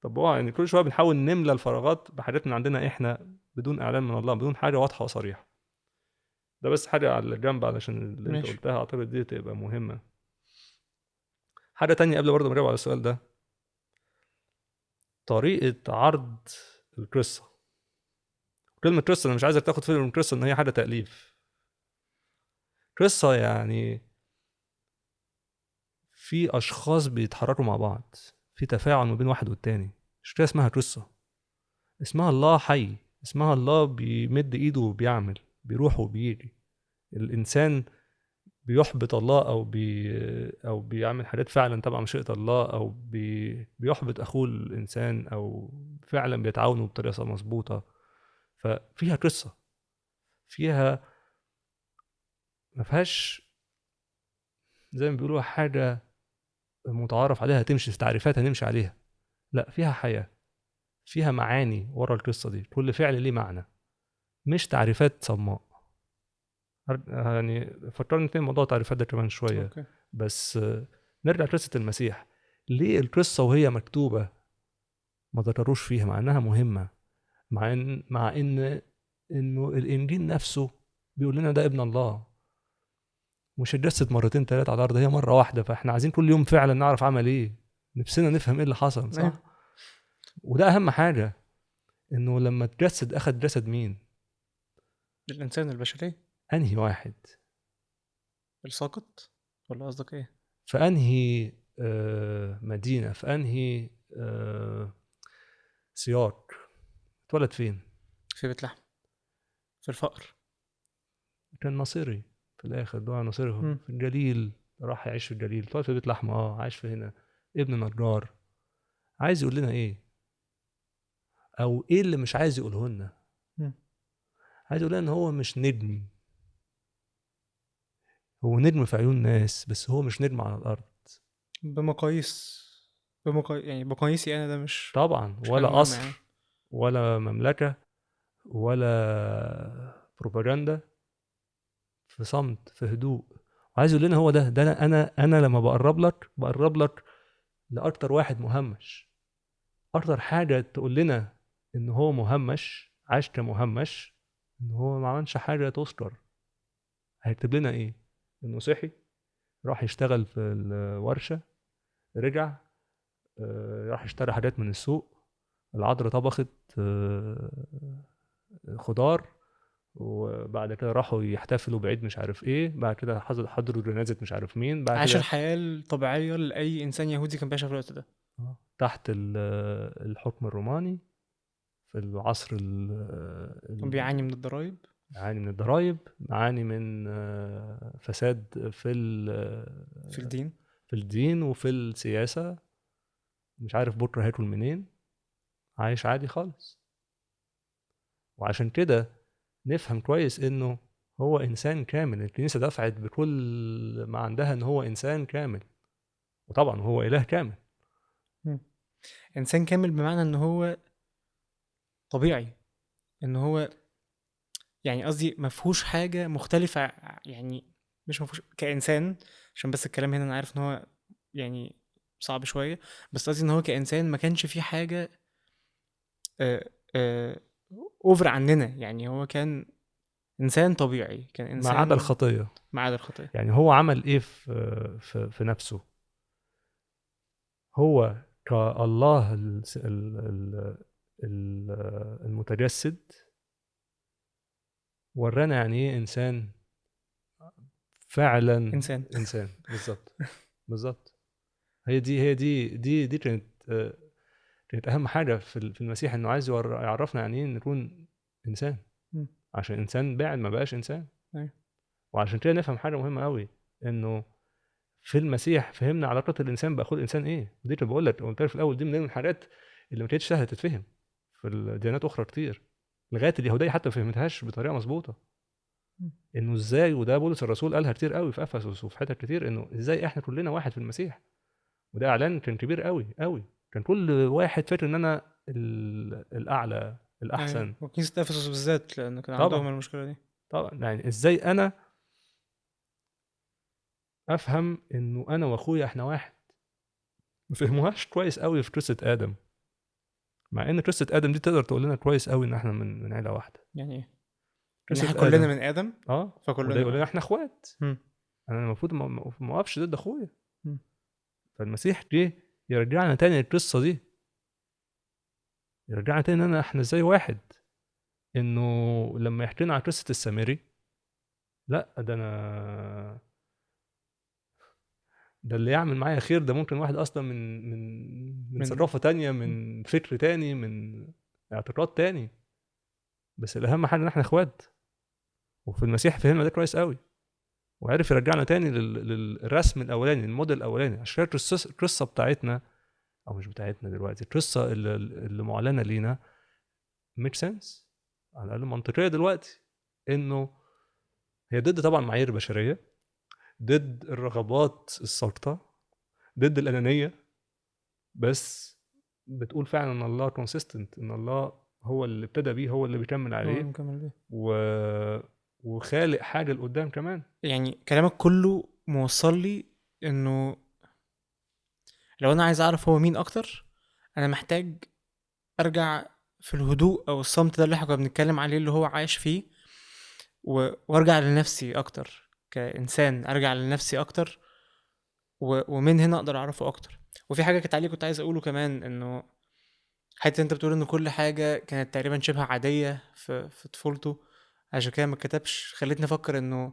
طبقوها يعني كل شويه بنحاول نملى الفراغات بحاجات من عندنا احنا بدون اعلان من الله، بدون حاجه واضحه وصريحه. ده بس حاجه على الجنب علشان اللي انت ماشي. قلتها اعتقد دي تبقى مهمه. حاجه تانية قبل برضه ما نجاوب على السؤال ده، طريقه عرض القصه. كلمه قصه انا مش عايزك تاخد فيلم من قصه ان هي حاجه تاليف. قصه يعني في اشخاص بيتحركوا مع بعض، في تفاعل ما بين واحد والتاني، مش كده اسمها قصه. اسمها الله حي، اسمها الله بيمد ايده وبيعمل، بيروح وبيجي. الانسان بيحبط الله او بيعمل حاجات فعلا تبع مشيئة الله، او بيحبط اخوه الانسان، او فعلا بيتعاونوا بطريقة مظبوطة. ففيها قصة، فيها ما فيهاش زي ما بيقولوا حاجة متعارف عليها تمشي في تعريفات هنمشي عليها. لا، فيها حياة، فيها معاني ورا القصة دي، كل فعل ليه معنى، مش تعريفات صماء. يعني فكرني تاني موضوع التعريفات ده كمان شوية. اوكي. بس نرجع لقصة المسيح. ليه القصة وهي مكتوبة ما ذكروش فيها مع انها مهمة، مع ان انه الانجيل نفسه بيقول لنا ده ابن الله، مش اتجسد مرتين ثلاثة على الارض، هي مرة واحدة. فاحنا عايزين كل يوم فعلا نعرف عمل ايه، نفسنا نفهم ايه اللي حصل، صح؟ ايوه. وده اهم حاجة، انه لما اتجسد اخد جسد مين؟ الانسان البشري انهي واحد؟ الساقط، ولا قصدك ايه؟ فانهي مدينة، في انهي سياق؟ اتولد فين؟ في بيت لحم، في الفقر. كان ناصري في الاخر، دعا ناصري مم. في الجليل، راح يعيش في الجليل، اتولد في بيت لحم، عايش في هنا، ابن نجار. عايز يقول لنا ايه؟ او ايه اللي مش عايز يقوله لنا؟ مم. عايز يقول لنا ان هو مش نجم، هو نجم في عيون ناس بس هو مش نجم على الارض. بمقاييس يعني بمقاييسي انا، ده طبعا، مش حاجة ولا مهمة يعني. قصر ولا مملكة ولا بروباجندا، في صمت، في هدوء. وعايز يقول لنا هو ده انا لما بقرب لك لاكتر واحد مهمش، اكتر حاجه تقول لنا ان هو مهمش، عاش كمهمش، ان هو ما عملش حاجه تذكر. هيكتب لنا ايه؟ انه صحي، راح يشتغل في الورشه، رجع، راح اشترى حاجات من السوق، العذراء طبخت خضار، وبعد كده راحوا يحتفلوا بعيد مش عارف ايه، بعد كده حضروا جنازه مش عارف مين، بعد عاش كده الحياة الطبيعية لأي إنسان يهودي كان بيعيشها في الوقت ده. تحت الحكم الروماني، في العصر كان بيعاني من الضرايب. بيعاني من الضرايب، بيعاني من فساد في الدين. في الدين وفي السياسة، مش عارف بكرة هاكل منين، عايش عادي خالص. وعشان كده نفهم كويس انه هو انسان كامل. الكنيسة دفعت بكل ما عندها ان هو انسان كامل، وطبعا هو اله كامل. مم. إنسان كامل بمعنى إن هو طبيعي، إن هو يعني قصدي مفهوش حاجة مختلفة يعني مش مفهوش كإنسان، عشان بس الكلام هنا أنا عارف إن هو يعني صعب شوية، بس قصدي إن هو كإنسان ما كانش فيه حاجة آه، آه، أوفر عننا. يعني هو كان إنسان طبيعي، كان ما عدا إنسان الخطية. ما عدا الخطية. يعني هو عمل ايه في نفسه؟ هو كالله المتجسد ورانا يعني ايه انسان فعلا. إنسان. انسان بالظبط، بالظبط. هي دي كانت كانت اهم حاجه في المسيح، انه عايز يعرفنا يعني ايه نكون انسان، مم. عشان انسان بعد ما بقاش انسان. أيوة. وعشان كده نفهم حاجه مهمه قوي، انه في المسيح فهمنا علاقة الإنسان بأخوه الإنسان إيه. ودي اللي بقول لك قلت لك في الأول، دي من الحاجات اللي ما كانتش سهلة تتفهم في الديانات أخرى كتير، لغاية اليهودية حتى ما فهمتهاش بطريقة مظبوطة. إنه إزاي، وده بولس الرسول قالها كتير قوي في أفسس وفي حتت كتير، إنه إزاي إحنا كلنا واحد في المسيح. وده إعلان كان كبير قوي قوي، كان كل واحد فاكر إن أنا الأعلى الأحسن. أيوة. وكنيسة أفسس بالذات لأن كان طبعا عندهم المشكلة دي. طبعا، يعني إزاي أنا أفهم إنه أنا وأخويا إحنا واحد. ما فهموهاش كويس قوي في قصة آدم، مع إن قصة آدم دي تقدر تقول لنا كويس قوي إن إحنا من عيلة واحدة. يعني إيه؟ إن قصة إحنا كلنا آدم من آدم وده فكلنا يقول لنا إحنا إخوات. مم. أنا المفروض ما أقفش ضد أخويا. مم. فالمسيح جه يرجعنا تاني القصة دي، يرجعنا تاني إن إحنا إزاي واحد. إنه لما يحكي لنا عن قصة السامري، لأ ده اللي يعمل معايا خير ده ممكن واحد أصلا من من ثقافة تانية، من فكر تاني، من اعتقاد تاني، بس الأهم حاجة إن إحنا إخوات. وفي المسيح فهمنا ده كويس قوي، وعرف يرجعنا تاني للرسم الأولاني، الموديل الأولاني. عشان كده القصة بتاعتنا، أو مش بتاعتنا دلوقتي، القصة اللي معلنة لينا ميك سنس، على الأقل منطقية دلوقتي. إنه هي ضد طبعا معايير البشرية، ضد الرغبات الساقطة، ضد الأنانية، بس بتقول فعلا ان الله كونسيستنت، ان الله هو اللي ابتدى بيه، هو اللي بيكمل هو عليه، المكمل بيه. وخالق حاجه لقدام كمان. يعني كلامك كله موصل لي إنه لو أنا عايز أعرف هو مين أكتر، أنا محتاج أرجع في الهدوء أو الصمت ده اللي احنا كنا بنتكلم عليه اللي هو عايش فيه، وارجع لنفسي أكتر كإنسان، أرجع لنفسي أكتر، ومن هنا أقدر أعرفه أكتر. وفي حاجة كنت عليه كنت عايز أقوله كمان، إنه حتى أنت بتقول إن كل حاجة كانت تقريبا شبه عادية في طفولته، عشان كده ما اتكتبش. خلتني أفكر إنه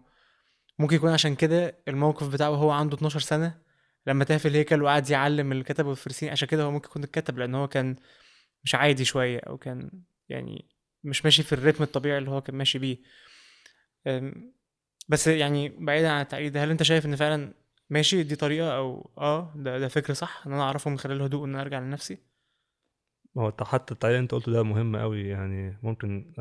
ممكن يكون عشان كده الموقف بتاعه وهو عنده 12 سنة لما تاه في الهيكل وقعد يعلم اللي كتبه الفريسيين، عشان كده هو ممكن يكون اتكتب لأن هو كان مش عادي شوية، أو كان يعني مش ماشي في الريتم الطبيعي اللي هو كان ماشي بيه. أم، بس يعني بعيدا عن التعقيد ده، هل انت شايف ان فعلا ماشي دي طريقة، او ده فكر صح ان انا اعرفه من خلال الهدوء ان انا ارجع لنفسي؟ هو حتى التعليق اللي انت قلته ده مهم قوي، يعني ممكن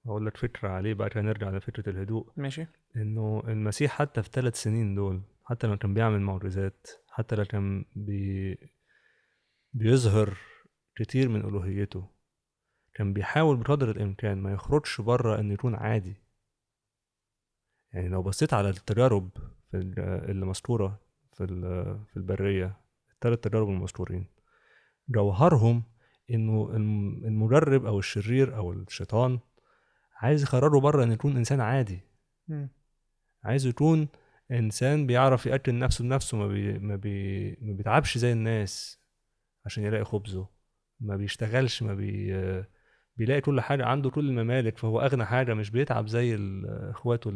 اقول لك فكره عليه بعد كده نرجع لفكره الهدوء. ماشي. انه المسيح حتى في 3 سنين دول، حتى لو كان بيعمل معجزات، حتى لو كان بيظهر كتير من الوهيته، كان بيحاول بقدر الامكان ما يخرجش بره ان يكون عادي. يعني لو بصيت على التجارب اللي مذكورة في البرية، ال3 تجارب المذكورين، جوهرهم إنه المجرب أو الشرير أو الشيطان عايز يخرجه بره إنه يكون إنسان عادي. مم. عايز يكون إنسان بيعرف يأكل نفسه بنفسه، ما بيتعبش زي الناس عشان يلاقي خبزه، ما بيشتغلش، ما بيلاقي كل حاجة، عنده كل الممالك فهو أغنى حاجة، مش بيتعب زي إخواته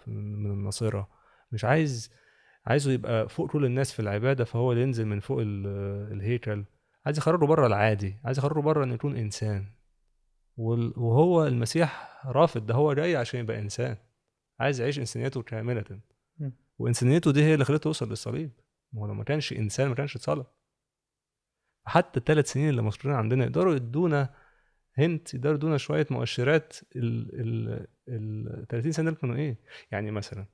من الناصرة. مش عايزه يبقى فوق كل الناس في العبادة، فهو اللي ينزل من فوق الهيكل. عايز يخرجه بره العادي، عايز يخرجه بره إنه يكون إنسان. وهو المسيح رافض ده، هو جاي عشان يبقى إنسان، عايز يعيش إنسانيته كاملة. مم. وإنسانيته دي هي اللي خلته يوصل للصليب. ما هو لو ما كانش إنسان ما كانش اتصلب. حتى ال3 سنين اللي مذكورين عندنا يقدروا يدونا يقدروا يدونا شويه مؤشرات ال 30 سنه دول كانوا ايه. يعني مثلا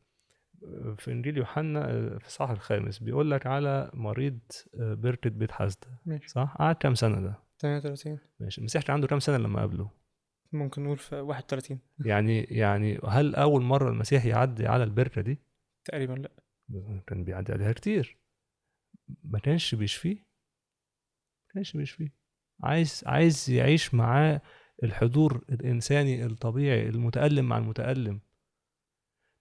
في انجيل يوحنا في الصح الخامس بيقول لك على مريض بركة بيت حسدة، ماشي. صح؟ قعد كام سنه ده؟ 38. ماشي. المسيح كان عنده كام سنه لما قابله؟ ممكن نقول في 31. يعني هل اول مره المسيح يعدي على البركه دي؟ تقريبا لا. كان بيعدي عليها كتير. ما كانش بيشفيه، عايز يعيش معاه الحضور الإنساني الطبيعي المتألم مع المتألم.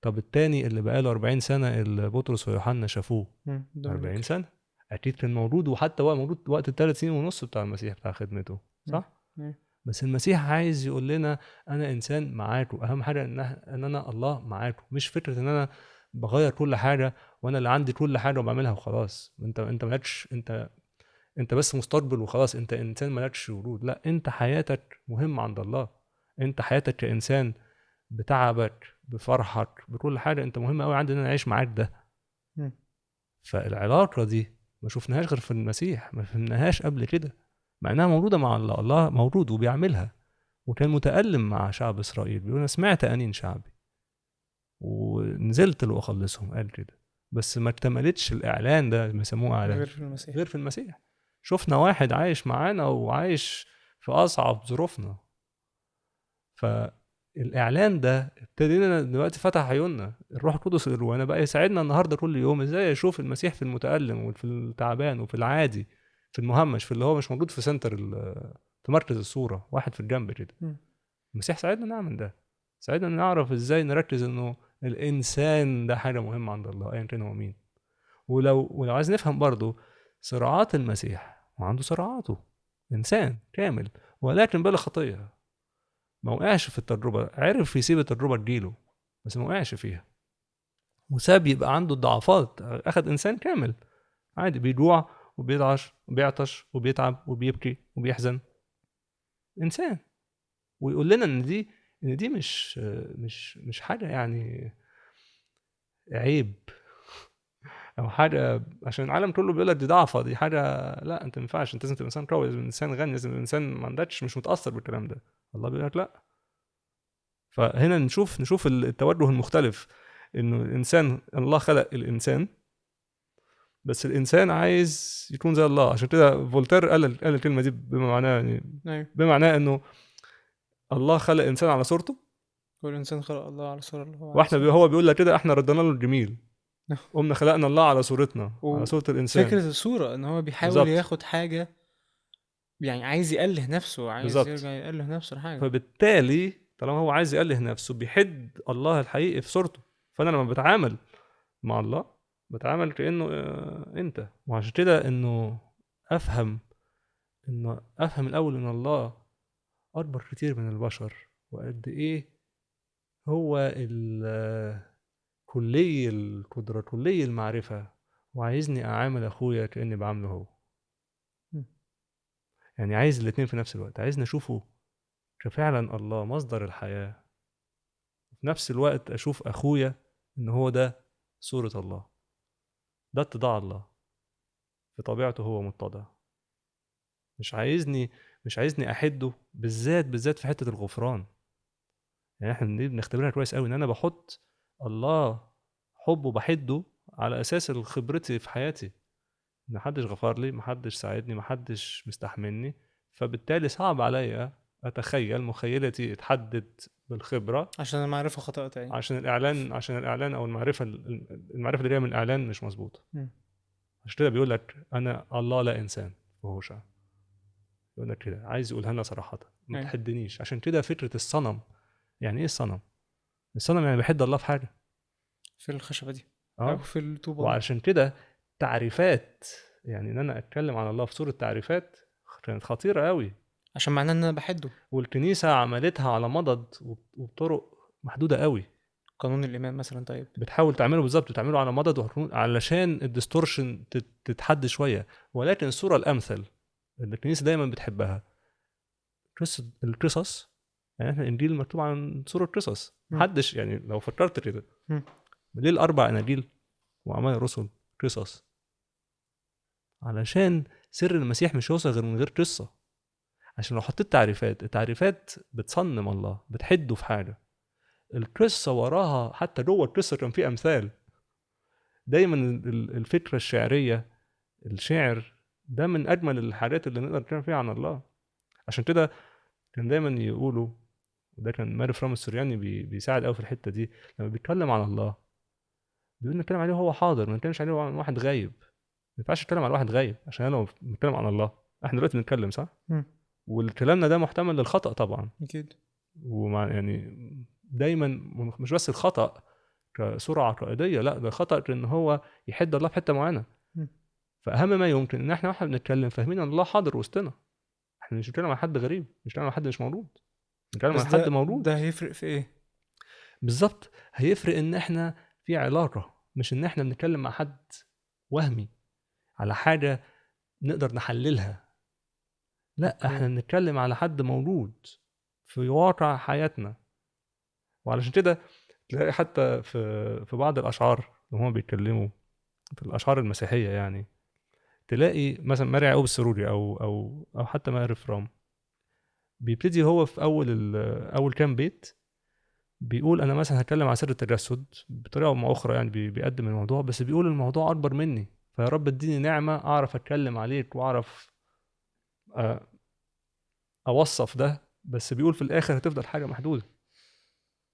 طب التاني اللي بقاله 40 سنة اللي بطرس ويوحنا شافوه، ده 40 منكر. سنة أكيد كان موجود، وحتى هو موجود وقت ال3 سنين ونص بتاع المسيح بتاع خدمته، مم. صح؟ مم. بس المسيح عايز يقول لنا أنا إنسان معاكم، أهم حاجة إن أنا الله معاكم، مش فكرة إن أنا بغير كل حاجة وأنا اللي عندي كل حاجة وبعملها وخلاص. أنت مالكش، انت بس مستقبل وخلاص، انت انسان مالكش وجود. لا، انت حياتك مهمة عند الله. انت حياتك كإنسان، بتعبك بفرحك بكل حاجة، انت مهم قوي عندي ان انا اعيش معاك ده. مم. فالعلاقة دي ما شفناهاش غير في المسيح، ما فهمناهاش قبل كده، مع انها موجودة مع الله. الله موجود وبيعملها، وكان متألم مع شعب إسرائيل، بيقول أنا سمعت أنين شعبي ونزلت لأخلصهم، قال كده. بس ما اكتملتش الإعلان ده، بيسموه إعلان، غير في المسيح. غير في المسيح. شفنا واحد عايش معانا وعايش في أصعب ظروفنا، فالإعلان ده ابتدينا دلوقتي فتح عيوننا. الروح القدس جوانا بقى يساعدنا النهارده كل يوم ازاي اشوف المسيح في المتألم وفي التعبان وفي العادي، في المهمش، في اللي هو مش موجود في سنتر في مركز الصورة، واحد في الجنب كده. المسيح ساعدنا نعمل ده، ساعدنا نعرف ازاي نركز انه الانسان ده حاجة مهمة عند الله ايا كان هو مين. ولو عايز نفهم برضو صراعات المسيح، وعنده صراعاته، انسان كامل ولكن بلا خطية، ما وقعش في التجربة، عرف يسيب التجربة تجيله بس ما وقعش فيها، وساب يبقى عنده الضعفات. اخد انسان كامل عادي، بيجوع وبيضعش وبيعطش وبيتعب وبيبكي وبيحزن، انسان. ويقول لنا ان دي مش حاجه يعني عيب او حاجه عشان العالم كله بيقول لك دي ضعفه، دي حاجه. لا، انت ما ينفعش، انت لازم تبقى انسان قوي، لازم انسان غني، لازم انسان ما عندكش، مش متاثر بالكلام ده. الله بيقول لك لا. فهنا نشوف التوجه المختلف، انه الانسان، الله خلق الانسان بس الانسان عايز يكون زي الله. عشان كده فولتير قال الكلمه دي بما معناه يعني، ايوه، بما معناه انه الله خلق انسان على صورته، كل انسان خلق الله على صورة اللي هو واحنا عايزها. هو بيقول لك كده احنا ردنا له الجميل، قمنا خلقنا الله على صورتنا، على صورة الإنسان. وفكرة الصورة ان هو بيحاول بالظبط، ياخد حاجة، يعني عايز يأله نفسه، عايز يرجع بالظبط. يأله نفسه لحاجة. فبالتالي طالما هو عايز يأله نفسه، بيحد الله الحقيقي في صورته. فأنا لما بتعامل مع الله بتعامل كأنه أنت. وعشان كده أفهم أفهم الأول إن الله أكبر كتير من البشر، وقد إيه هو كلي القدرة، كلي المعرفة، وعايزني أعامل أخويا كأني بعامله هو. م. يعني عايز الاتنين في نفس الوقت، عايزني أشوفه كفعلا الله مصدر الحياة، وفي نفس الوقت أشوف أخويا إن هو ده صورة الله، ده اتضاع الله في طبيعته، هو متضع. مش عايزني مش عايزني أحده، بالذات في حتة الغفران. يعني احنا دي بنختبرها كويس قوي، إن أنا بحط الله حبه بحده على أساس خبرتي في حياتي، محدش غفر لي، محدش ساعدني، محدش مستحملني، فبالتالي صعب عليا أتخيل، مخيلتي اتحدد بالخبرة. عشان المعرفة خطأت يعني. عشان الإعلان أو المعرفة اللي جاية من الإعلان مش مظبوطة. عشان كده بيقول لك أنا الله لا إنسان وهو شعب. يقول لك كده، عايز يقولها لنا صراحة، ما ايوه، تحدنيش. عشان كده فكرة الصنم، يعني إيه الصنم؟ الصنم يعني بيحد الله في حاجة. في الخشبة دي او أه. في الطوبة دي. وعشان كده تعريفات، يعني إن أنا أتكلم عن الله في صورة تعريفات كانت خطيرة قوي، عشان معناه ان انا بحده. والكنيسة عملتها على مضض وبطرق محدودة قوي. قانون الإيمان مثلا، طيب. بتحاول تعمله بالظبط، بتعمله على مضض وحلول علشان الديستورشن تتحد شوية. ولكن الصورة الأمثل اللي الكنيسة دايما بتحبها القصص. يعني احنا الإنجيل مكتوب عن صورة قصص، مم. محدش يعني لو فكرت كده، مم. ليه الأربع أناجيل وأعمال الرسل قصص؟ علشان سر المسيح مش هيوصل غير من غير قصة. عشان لو حطيت التعريفات بتصنم الله، بتحده في حاجة. القصة وراها، حتى جوه القصة كان في أمثال. دايما الفكرة الشعرية، الشعر ده من أجمل الحاجات اللي نقدر نتكلم فيها عن الله. عشان كده كان دايما يقولوا، وده كان ماري فرام السورياني بيساعد قوي في الحتة دي، لما بيتكلم عن الله بيقول نتكلم عليه وهو حاضر، ما نتكلمش عليه عن واحد غايب. ما ينفعش نتكلم على واحد غايب، عشان لو بنتكلم عن الله، احنا دلوقتي بنتكلم صح، مم. والكلامنا ده محتمل للخطأ طبعا. أكيد. ومع يعني دايما مش بس الخطأ كسرعة عقائدية، لا، ده خطأ ان هو يحد الله في حتة معينة. مم. فأهم ما يمكن ان احنا واحنا بنتكلم فاهمين ان الله حاضر وسطنا. احنا مش بنتكلم عن حد غريب، مش بنتكلم عن حد مش موجود، بنتكلم بس عن حد ده موجود. هيفرق في إيه؟ بالظبط، هيفرق ان احنا في علاقة، مش ان احنا بنتكلم مع حد وهمي على حاجة نقدر نحللها. لا، أوكي. احنا بنتكلم على حد موجود في واقع حياتنا. وعلشان كده تلاقي حتى في بعض الاشعار اللي هم بيتكلموا في الاشعار المسيحيه يعني، تلاقي مثلا ماري يعقوب السروري او حتى ماهر فرام، بيبتدي هو في اول كام بيت بيقول انا مثلا هتكلم عن سر التجسد بطريقه او ما اخرى، يعني بيقدم الموضوع، بس بيقول الموضوع اكبر مني، فيا رب اديني نعمه اعرف اتكلم عليك واعرف آه، اوصف ده، بس بيقول في الاخر هتفضل حاجه محدوده.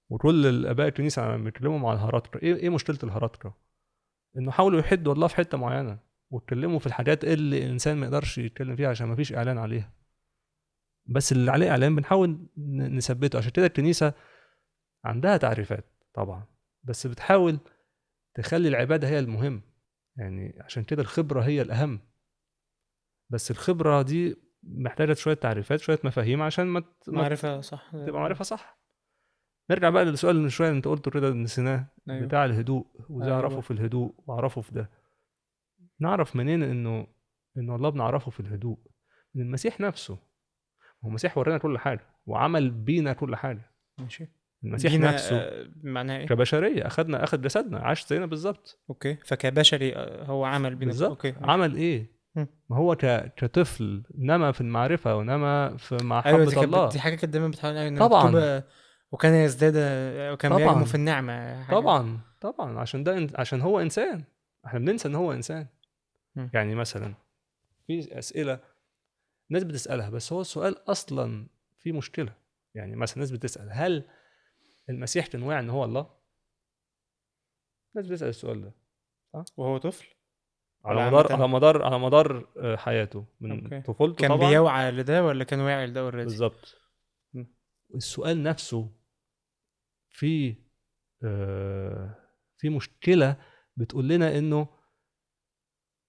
وكل الاباء الكنيسه لما بيتكلموا مع الهرطقه، ايه مشكله الهرطقه؟ انه حاولوا يحدوا الله في حته معينه، واتكلموا في الحاجات اللي الانسان ما يقدرش يتكلم فيها عشان ما فيش اعلان عليها، بس اللي عليه اعلان بنحاول نثبته. عشان كده الكنيسه عندها تعريفات طبعا، بس بتحاول تخلي العباده هي المهم، يعني عشان كده الخبره هي الاهم، بس الخبره دي محتاجه شويه تعريفات، شويه مفاهيم عشان معرفة صح. تبقى معرفه صح. نرجع بقى للسؤال من شويه اللي انت قلته كده نسيناه، ايوه بتاع الهدوء، وازاي اعرفه ايوه. في الهدوء واعرفه في ده. نعرف منين انه الله بنعرفه في الهدوء؟ من المسيح نفسه. هو المسيح ورانا كل حاجه وعمل بينا كل حاجه. ماشي. المسيح بينا نفسه معناها ايه؟ كبشريه اخد جسدنا، عاش زينا بالظبط. اوكي، فكبشري هو عمل بينا اوكي بالظبط، ماشي. عمل ايه؟ مم. ما هو كطفل نما في المعرفه ونما في ايوه محبه دي كانت الله. دي حاجه كانت دايما بتحاول انها طبعا مكتوبه. وكان يزداد، وكان بيجمو في طبعا النعمه حاجه. طبعا عشان ده عشان هو انسان. احنا بننسى ان هو انسان. مم. يعني مثلا في اسئله ناس بتسالها، بس هو السؤال اصلا فيه مشكله. يعني مثلا ناس بتسال هل المسيح كان واعي ان هو الله؟ ناس بتسال السؤال ده، صح؟ وهو طفل على ولا مدار عامه؟ على مدار على مدار حياته من اوكي. طفولته كان طبعا. بيوعى لده ولا كان واعي لده اوريدي؟ بالظبط. السؤال نفسه في في مشكله بتقول لنا انه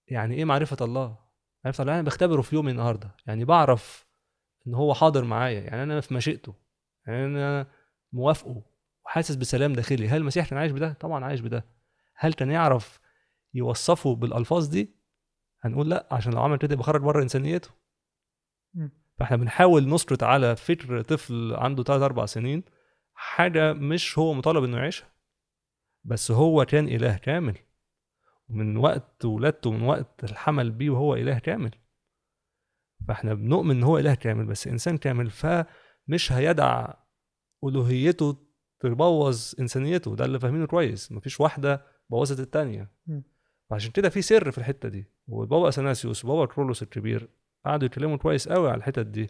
يعني ايه معرفه الله؟ معرفه الله يعني بختبره في يومي النهارده، يعني بعرف ان هو حاضر معايا، يعني انا في مشيئته، يعني انا موافقه وحاسس بسلام داخلي. هل المسيح كان عايش بده؟ طبعا عايش بده. هل كان يعرف يوصفه بالالفاظ دي؟ هنقول لا، عشان لو عمل كده يبقى خرج بره انسانيته. فاحنا بنحاول نسقط على فكر طفل عنده 3 4 سنين حاجه مش هو مطالب انه يعيشها. بس هو كان اله كامل، ومن وقت ولادته، من وقت الحمل بيه وهو اله كامل. فاحنا بنؤمن ان هو اله كامل بس انسان كامل، فمش هيدع الوهيته تبوظ انسانيته. ده اللي فاهمينه كويس، مفيش واحده بوظت التانية. فعشان كده في سر في الحته دي، والبابا اثناسيوس وبابا كرولوس الكبير قعدوا يتكلموا كويس قوي على الحتت دي.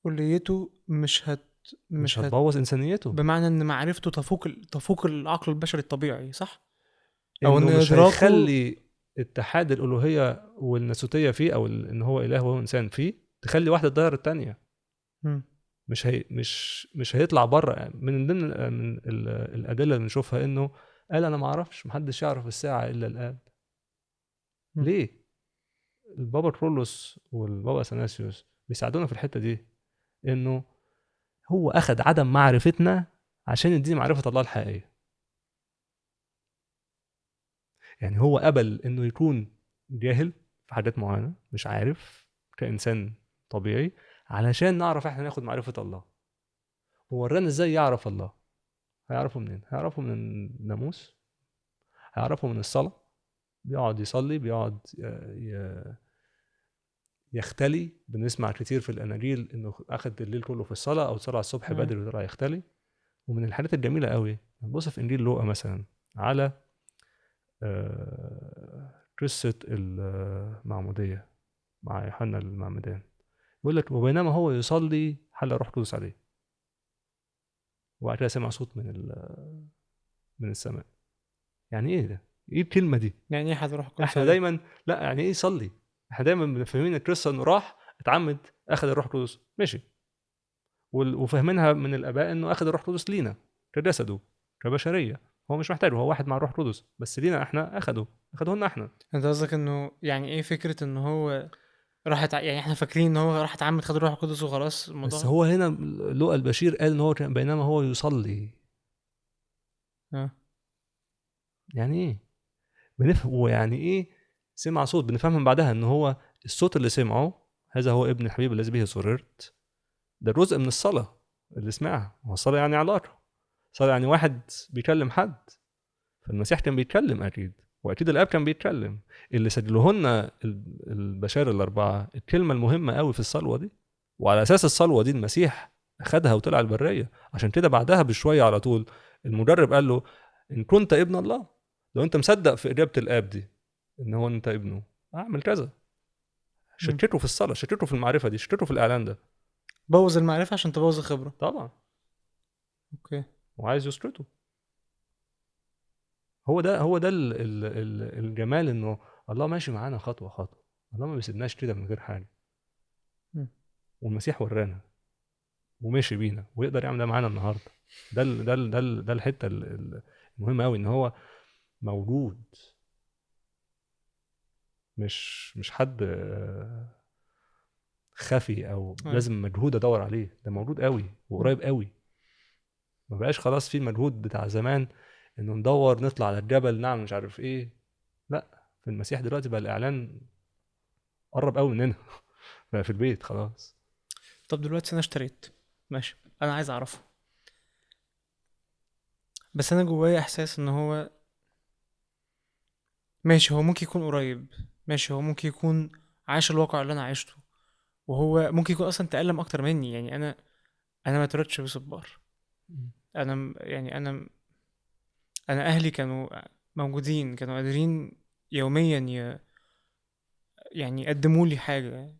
كليته مش مش هت هتبوظ انسانيته، بمعنى ان معرفته تفوق العقل البشري الطبيعي، صح؟ او ان انه مش ادراكه. هيخلي اتحاد الالوهيه والناسوتيه فيه، او ان هو اله وهو انسان فيه، تخلي واحده تغير التانية. مم. مش هيطلع بره. من ضمن الادله اللي بنشوفها انه قال انا ما اعرفش، محدش يعرف الساعه الا الاب. مم. ليه؟ البابا كرولوس والبابا اثناسيوس بيساعدونا في الحته دي، انه هو اخذ عدم معرفتنا عشان يدينا معرفه الله الحقيقيه. يعني هو قبل انه يكون جاهل في حاجات معينه، مش عارف كانسان طبيعي، علشان نعرف احنا ناخد معرفه الله. هو ورانا ازاي يعرف الله. هيعرفه منين؟ هيعرفه من الناموس، هيعرفه من الصلاه. بيقعد يصلي، بيقعد يختلي. بنسمع كتير في الاناجيل انه اخذ الليل كله في الصلاه، او طلع الصبح مم. بدري وطلع يختلي. ومن الحاجات الجميله قوي نبص في انجيل لوقا مثلا على قصه المعموديه مع يوحنا المعمدان. بيقول لك وبينما هو يصلي حل روح قدس عليه، وبعد كده سمع صوت من السماء. يعني ايه ده؟ ايه الكلمه دي؟ يعني ايه حد روح القدس احنا عليه؟ دايما لا، يعني ايه يصلي؟ احنا دايما بنفهمين القصه انه راح اتعمد اخذ الروح القدس مشي، وفهمينها من الاباء انه اخذ الروح القدس لينا كجسده كبشريه. هو مش محتاجه، هو واحد مع الروح القدس، بس لينا احنا اخده لنا احنا. انت قصدك انه يعني ايه فكره ان هو يعني احنا فاكرين ان هو راح اتعمد خد روح القدس وخلاص بس الموضوع. هو هنا لوقا البشير قال ان هو كان بينما هو يصلي. اه. يعني ايه؟ ويعني ايه سمع صوت؟ بنفهم من بعدها ان هو الصوت اللي سمعه هذا هو ابن الحبيب الذي به سررت، ده جزء من الصلاه اللي سمعها. هو الصلاه يعني علاقه، صلاه يعني واحد بيكلم حد، فالمسيح كان بيتكلم اكيد. واكيد الاب كان بيتكلم. اللي سجلوه لنا البشائر الاربعه الكلمه المهمه قوي في الصلوه دي، وعلى اساس الصلوه دي المسيح اخدها وطلع البريه. عشان كده بعدها بشويه على طول المدرب قال له ان كنت ابن الله، لو انت مصدق في اجابه الاب دي ان هو انت ابنه، اعمل كذا. مم. شتته في الصلاه، شتته في المعرفه دي، شتته في الاعلان ده. بوظ المعرفة عشان تبوظ الخبرة. طبعا. اوكي. وعايز يسكته. هو ده الجمال، انه الله ماشي معانا خطوه خطوه. الله ما بيسيبناش كده من غير حاجه. مم. والمسيح ورانا ومشي بينا ويقدر يعمل ده معانا النهارده. ده الحته المهمه قوي، ان هو موجود. مش حد خفي او أيوة. لازم مجهود ادور عليه. ده موجود قوي مم. وقريب قوي. ما بقاش خلاص في المجهود بتاع زمان انه ندور نطلع على الجبل نعمل مش عارف ايه. لا، في المسيح دلوقتي بقى الاعلان قرب قوي مننا. بقى في البيت خلاص. طب دلوقتي انا اشتريت، ماشي، انا عايز اعرفه، بس انا جوايا احساس ان هو ماشي، هو ممكن يكون قريب، ماشي، هو ممكن يكون عايش الواقع اللي انا عشته، وهو ممكن يكون اصلا تألم اكتر مني. يعني انا ما اتولدتش بصبار. يعني انا اهلي كانوا موجودين، كانوا قادرين يوميا يعني يقدموا لي حاجه.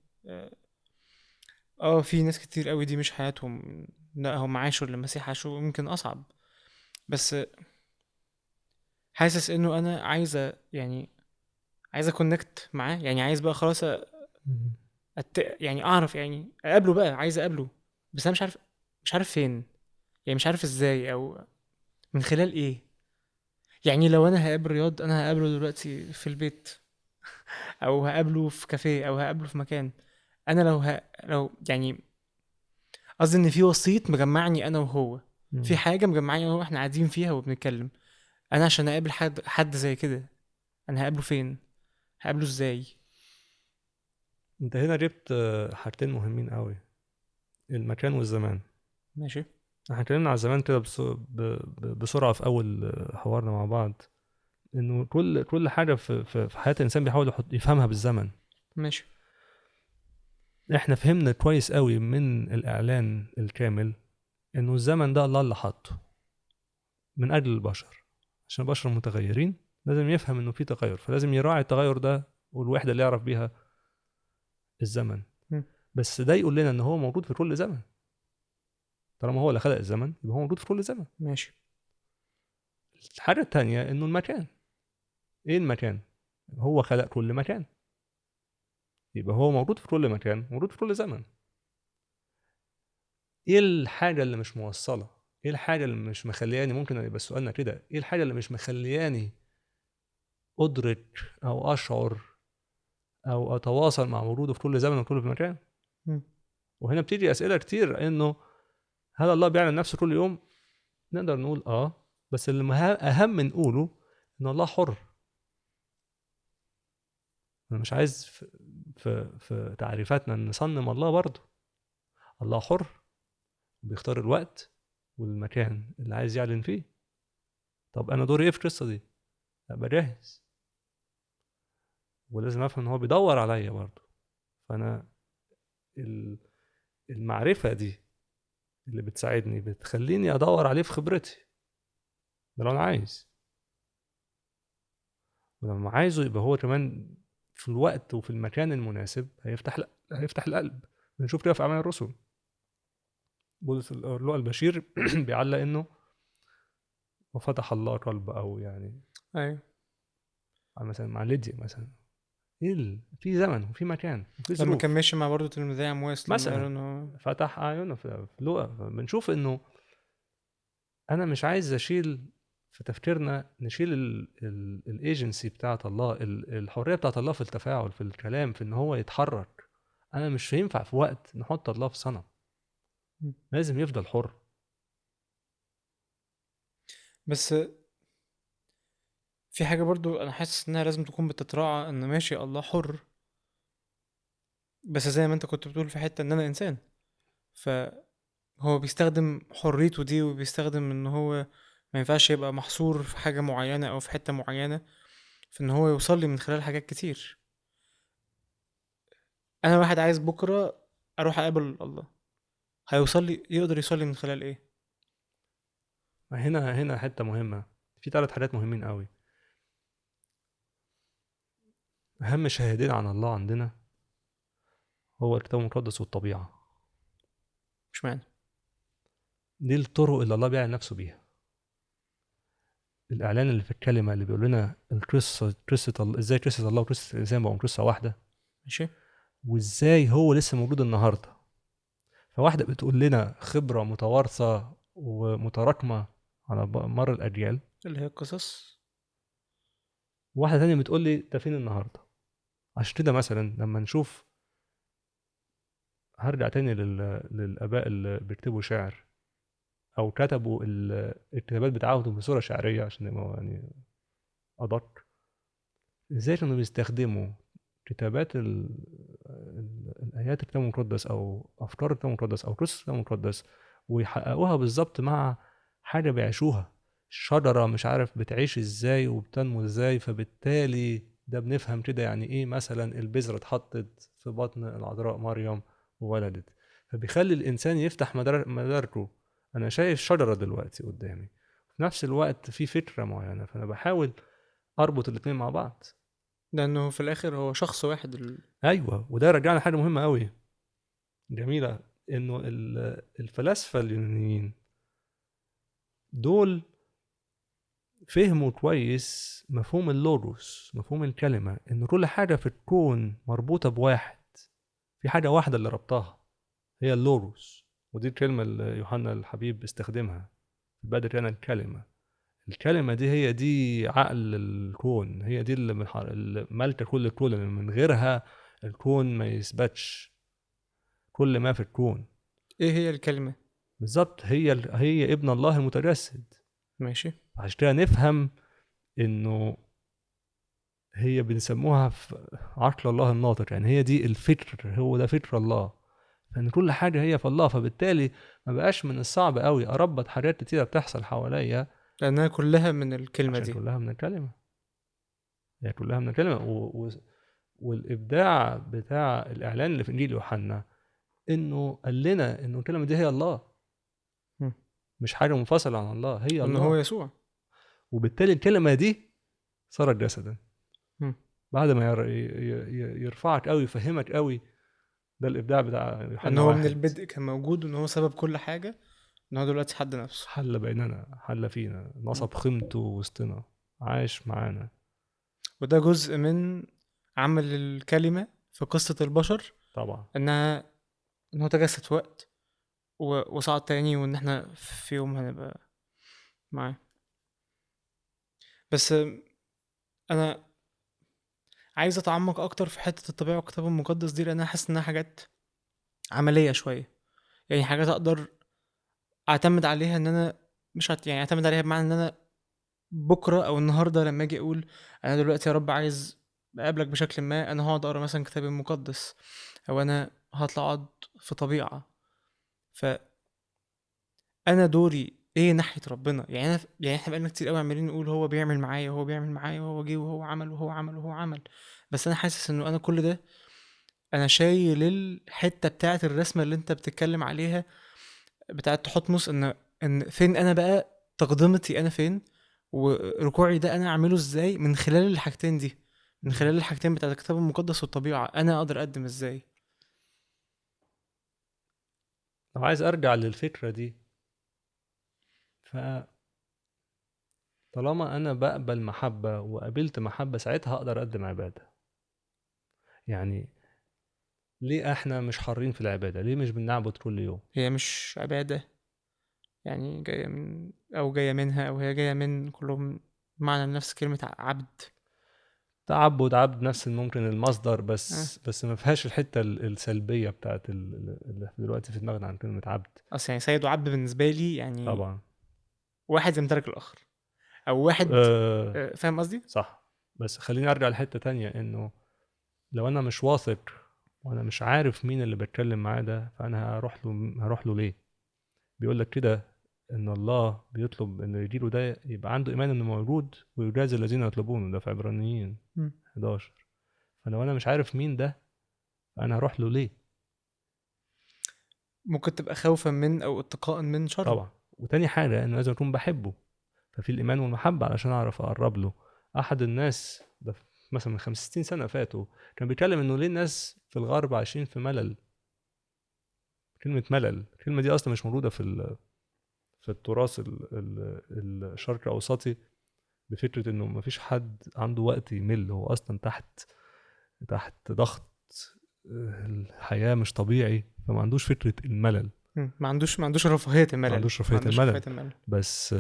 في ناس كتير قوي دي مش حياتهم، لا هم عاشوا اللي المسيح عاشوا، يمكن اصعب. بس حاسس انه انا عايزه، يعني عايزه اكونكت معاه، يعني عايز بقى خلاص مم. يعني اعرف، يعني اقابله بقى، عايز اقابله، بس انا مش عارف فين، يعني مش عارف ازاي او من خلال ايه. يعني لو انا هقابل رياض، انا هقابله دلوقتي في البيت، او هقابله في كافيه، او هقابله في مكان. انا لو يعني قصدي ان في وسيط مجمعني انا وهو، في مم. حاجه مجمعاني انا وهو، احنا قاعدين فيها وبنتكلم. انا عشان اقابل حد زي كده، انا هقابله فين؟ هقابله ازاي؟ انت هنا جبت حاجتين مهمين قوي: المكان والزمان. ماشي. احنا اتكلمنا على الزمان كده بسرعه في اول حوارنا مع بعض، انه كل حاجه في حياه الانسان بيحاول يفهمها بالزمن. ماشي. احنا فهمنا كويس قوي من الاعلان الكامل انه الزمن ده الله اللي حاطه من اجل البشر. عشان البشر متغيرين لازم يفهم انه في تغير، فلازم يراعي التغير ده، والوحده اللي يعرف بيها الزمن. مم. بس ده يقول لنا ان هو موجود في كل زمن. طالما هو اللي خلق الزمن يبقى هو موجود في كل زمن. ماشي. الحاجه التانية انه المكان. ايه المكان؟ هو خلق كل مكان، يبقى هو موجود في كل مكان، موجود في كل زمن. ايه الحاجه اللي مش موصله؟ ايه الحاجه اللي مش مخلياني، ممكن يبقى سؤالنا كده، ايه الحاجه اللي مش مخلياني ادرك او اشعر او اتواصل مع وجوده في كل زمن وكل مكان؟ مم. وهنا بتيجي اسئله كتير، انه هل الله بيعلن نفسه كل يوم؟ نقدر نقول بس اللي اهم نقوله ان الله حر. انا مش عايز في تعريفاتنا نصنم الله برضه. الله حر، بيختار الوقت والمكان اللي عايز يعلن فيه. طب انا دوري ايه في القصه دي؟ ابقى جاهز، ولازم افهم ان هو بيدور عليا برضه. فانا ال- المعرفه دي اللي بتساعدني بتخليني ادور عليه في خبرتي. ده لو انا عايز. ولما عايزه يبقى هو كمان في الوقت وفي المكان المناسب هيفتح القلب. بنشوف كده في اعمال الرسل، بولس اللقاء البشير بيعلق انه وفتح الله قلب، او يعني ايوه. مثلا مع ليديا مثلا، في زمن وفي مكان وفي لما كان ظروف. ماشي مع برضه تلميذي عمواس، لما قالوا مثلا انه فتح اعيننا في لقا. بنشوف انه انا مش عايز اشيل في تفكيرنا، نشيل الايجنسي بتاعت الله، الحريه بتاعت الله في التفاعل في الكلام في ان هو يتحرك. انا مش هينفع في وقت نحط الله في صنم. مم. لازم يفضل حر. بس في حاجة برضو أنا حاسس إنها لازم تكون بتتراعى، إن ماشي الله حر، بس زي ما أنت كنت بتقول في حتة إن أنا إنسان، فهو بيستخدم حريته دي، وبيستخدم إن هو ما ينفعش يبقى محصور في حاجة معينة أو في حتة معينة، في ان هو يوصل لي من خلال حاجات كتير. انا واحد عايز بكره اروح اقابل الله، هيوصل لي، يقدر يوصل لي من خلال ايه؟ هنا حتة مهمة، في 3 حاجات مهمين قوي. أهم شاهدين عن الله عندنا هو الكتاب المقدس والطبيعة. مش معنى. دي الطرق اللي الله بيعلن نفسه بيها. الإعلان اللي في الكلمة اللي بيقول لنا قصة إزاي قصة الله وقصة الإنسان بقوا قصة واحدة، ماشي. وإزاي هو لسه موجود النهاردة. فواحدة بتقول لنا خبرة متوارثة ومتراكمة على مر الأجيال، اللي هي القصص. وواحدة تانية بتقول لي ده فين النهاردة. عشان كده مثلا لما نشوف، هرجع تاني للآباء اللي بيكتبوا شعر أو كتبوا الكتابات بتاعتهم بصورة شعرية عشان يبقوا يعني أدق، إزاي كانوا بيستخدموا كتابات الآيات الكتاب المقدس أو أفكار الكتاب المقدس أو قصص الكتاب المقدس، ويحققوها بالظبط مع حاجة بيعيشوها. شجرة مش عارف بتعيش إزاي وبتنمو إزاي، فبالتالي ده بنفهم كده يعني إيه مثلا البذرة اتحطت في بطن العذراء مريم وولدت. فبيخلي الإنسان يفتح مداركه. أنا شايف شجرة دلوقتي قدامي، في نفس الوقت في فكرة معينة، فأنا بحاول أربط الاتنين مع بعض. لانه في الاخر هو شخص واحد ايوه، وده رجعنا حاجه مهمه قوي جميله، انه الفلاسفه اليونانيين دول فهموا كويس مفهوم اللوجوس، مفهوم الكلمه، ان كل حاجه في الكون مربوطه بواحد، في حاجه واحده اللي ربطها هي اللوجوس. ودي الكلمه اللي يوحنا الحبيب استخدمها، بدر كان الكلمه. الكلمه دي هي دي عقل الكون، هي دي اللي مالكه كل الكون، اللي من غيرها الكون ما يثبتش، كل ما في الكون. ايه هي الكلمة؟ بالظبط، هي ابن الله المتجسد. ماشي. عشان كده نفهم انه هي بنسموها في عقل الله الناطق، يعني هي دي الفكر، هو ده فكر الله، فان كل حاجه هي في الله. فبالتالي ما بقاش من الصعب قوي اربط حاجات كتيره بتحصل حواليا، لانها كلها من الكلمة عشان دي. كلها من الكلمه. هي كلها من الكلمه والابداع بتاع الاعلان اللي في انجيل يوحنا انه قال لنا انه الكلمه دي هي الله، مم. مش حاجه منفصله عن الله، هي وان هو الله. يسوع. وبالتالي الكلمه دي صارت جسدا. مم. بعد ما يرفعك قوي، يفهمك قوي. ده الابداع بتاع ان يوحنا هو من واحد. البدء كان موجود، وان هو سبب كل حاجة، ان هو دلوقتي حد نفسه. حل بيننا، حل فينا، مم. نصب قيمته وسطنا، عايش معانا. وده جزء من عمل الكلمة في قصة البشر، طبعا. انها ان هو تجسد في وقت وصعد تاني، وان احنا في يوم هنبقى معاه. بس انا عايز اتعمق اكتر في حتة الطبيعة والكتاب المقدس دي، لان انا حاسس انها حاجات عملية شوية. يعني حاجات اقدر اعتمد عليها، ان انا مش يعني اعتمد عليها بمعنى ان انا بكرة او النهاردة لما اجي اقول انا دلوقتي يا رب عايز اقابلك بشكل ما، انا هقعد اقرا مثلا كتاب المقدس، او انا هطلع اقعد في طبيعة. فانا دوري ايه ناحية ربنا؟ يعني انا يعني احنا بقالنا كتير قوي عمالين نقول هو بيعمل معايا وهو بيعمل معايا وهو جه وهو عمل وهو عمل وهو عمل. بس انا حاسس انه انا كل ده انا شايل الحتة بتاعة الرسمة اللي انت بتتكلم عليها، بتاعة تحتمس، ان فين انا بقى، تقدمتي انا فين، وركوعي ده انا اعمله ازاي من خلال الحاجتين دي، من خلال الحاجتين بتاعة الكتاب المقدس والطبيعة، انا اقدر اقدم ازاي. لو عايز ارجع للفكره دي، فطالما انا بقبل محبه وقابلت محبه، ساعتها اقدر اقدم عباده. يعني ليه احنا مش حارين في العباده؟ ليه مش بنعبد كل يوم؟ هي مش عبادة، يعني جاية من او جاية منها، او هي جاية من كلهم معنى نفس كلمة عبد. تعبد، عبد، نفس ممكن المصدر، اه. بس ما فيهاش الحته السلبيه بتاعت اللي دلوقتي في دماغنا عن كلمه عبد. اصل يعني سيد وعبد بالنسبة لي يعني طبعا. واحد يمتلك الاخر، او واحد. أه. فاهم قصدي؟ صح. بس خليني ارجع لحته تانية، انه لو انا مش واثق وانا مش عارف مين اللي بتكلم معاه ده، فانا هروح له ليه؟ بيقول لك كده ان الله بيطلب ان يجيله ده يبقى عنده ايمان انه موجود ويجازي الذين يطلبونه، ده في عبرانيين مم. 11. فلو انا مش عارف مين ده انا هروح له ليه؟ ممكن تبقى خوفا من او اتقاء من شره. طبعا. وتاني حاجه انه لازم اكون بحبه، ففي الايمان والمحبه علشان اعرف اقرب له. احد الناس ده مثلا من 65 سنه فاتوا كان بيتكلم انه ليه الناس في الغرب عايشين في ملل. كلمه ملل، الكلمه دي اصلا مش موجوده في التراث الشرق الاوسطي، بفكره انه مفيش حد عنده وقت يمل، هو اصلا تحت ضغط الحياه مش طبيعي، فما عندوش فكره الملل، ما عندوش رفاهية ما الملل. عندوش ما رفاهيه عندوش الملل. رفاهية الملل. بس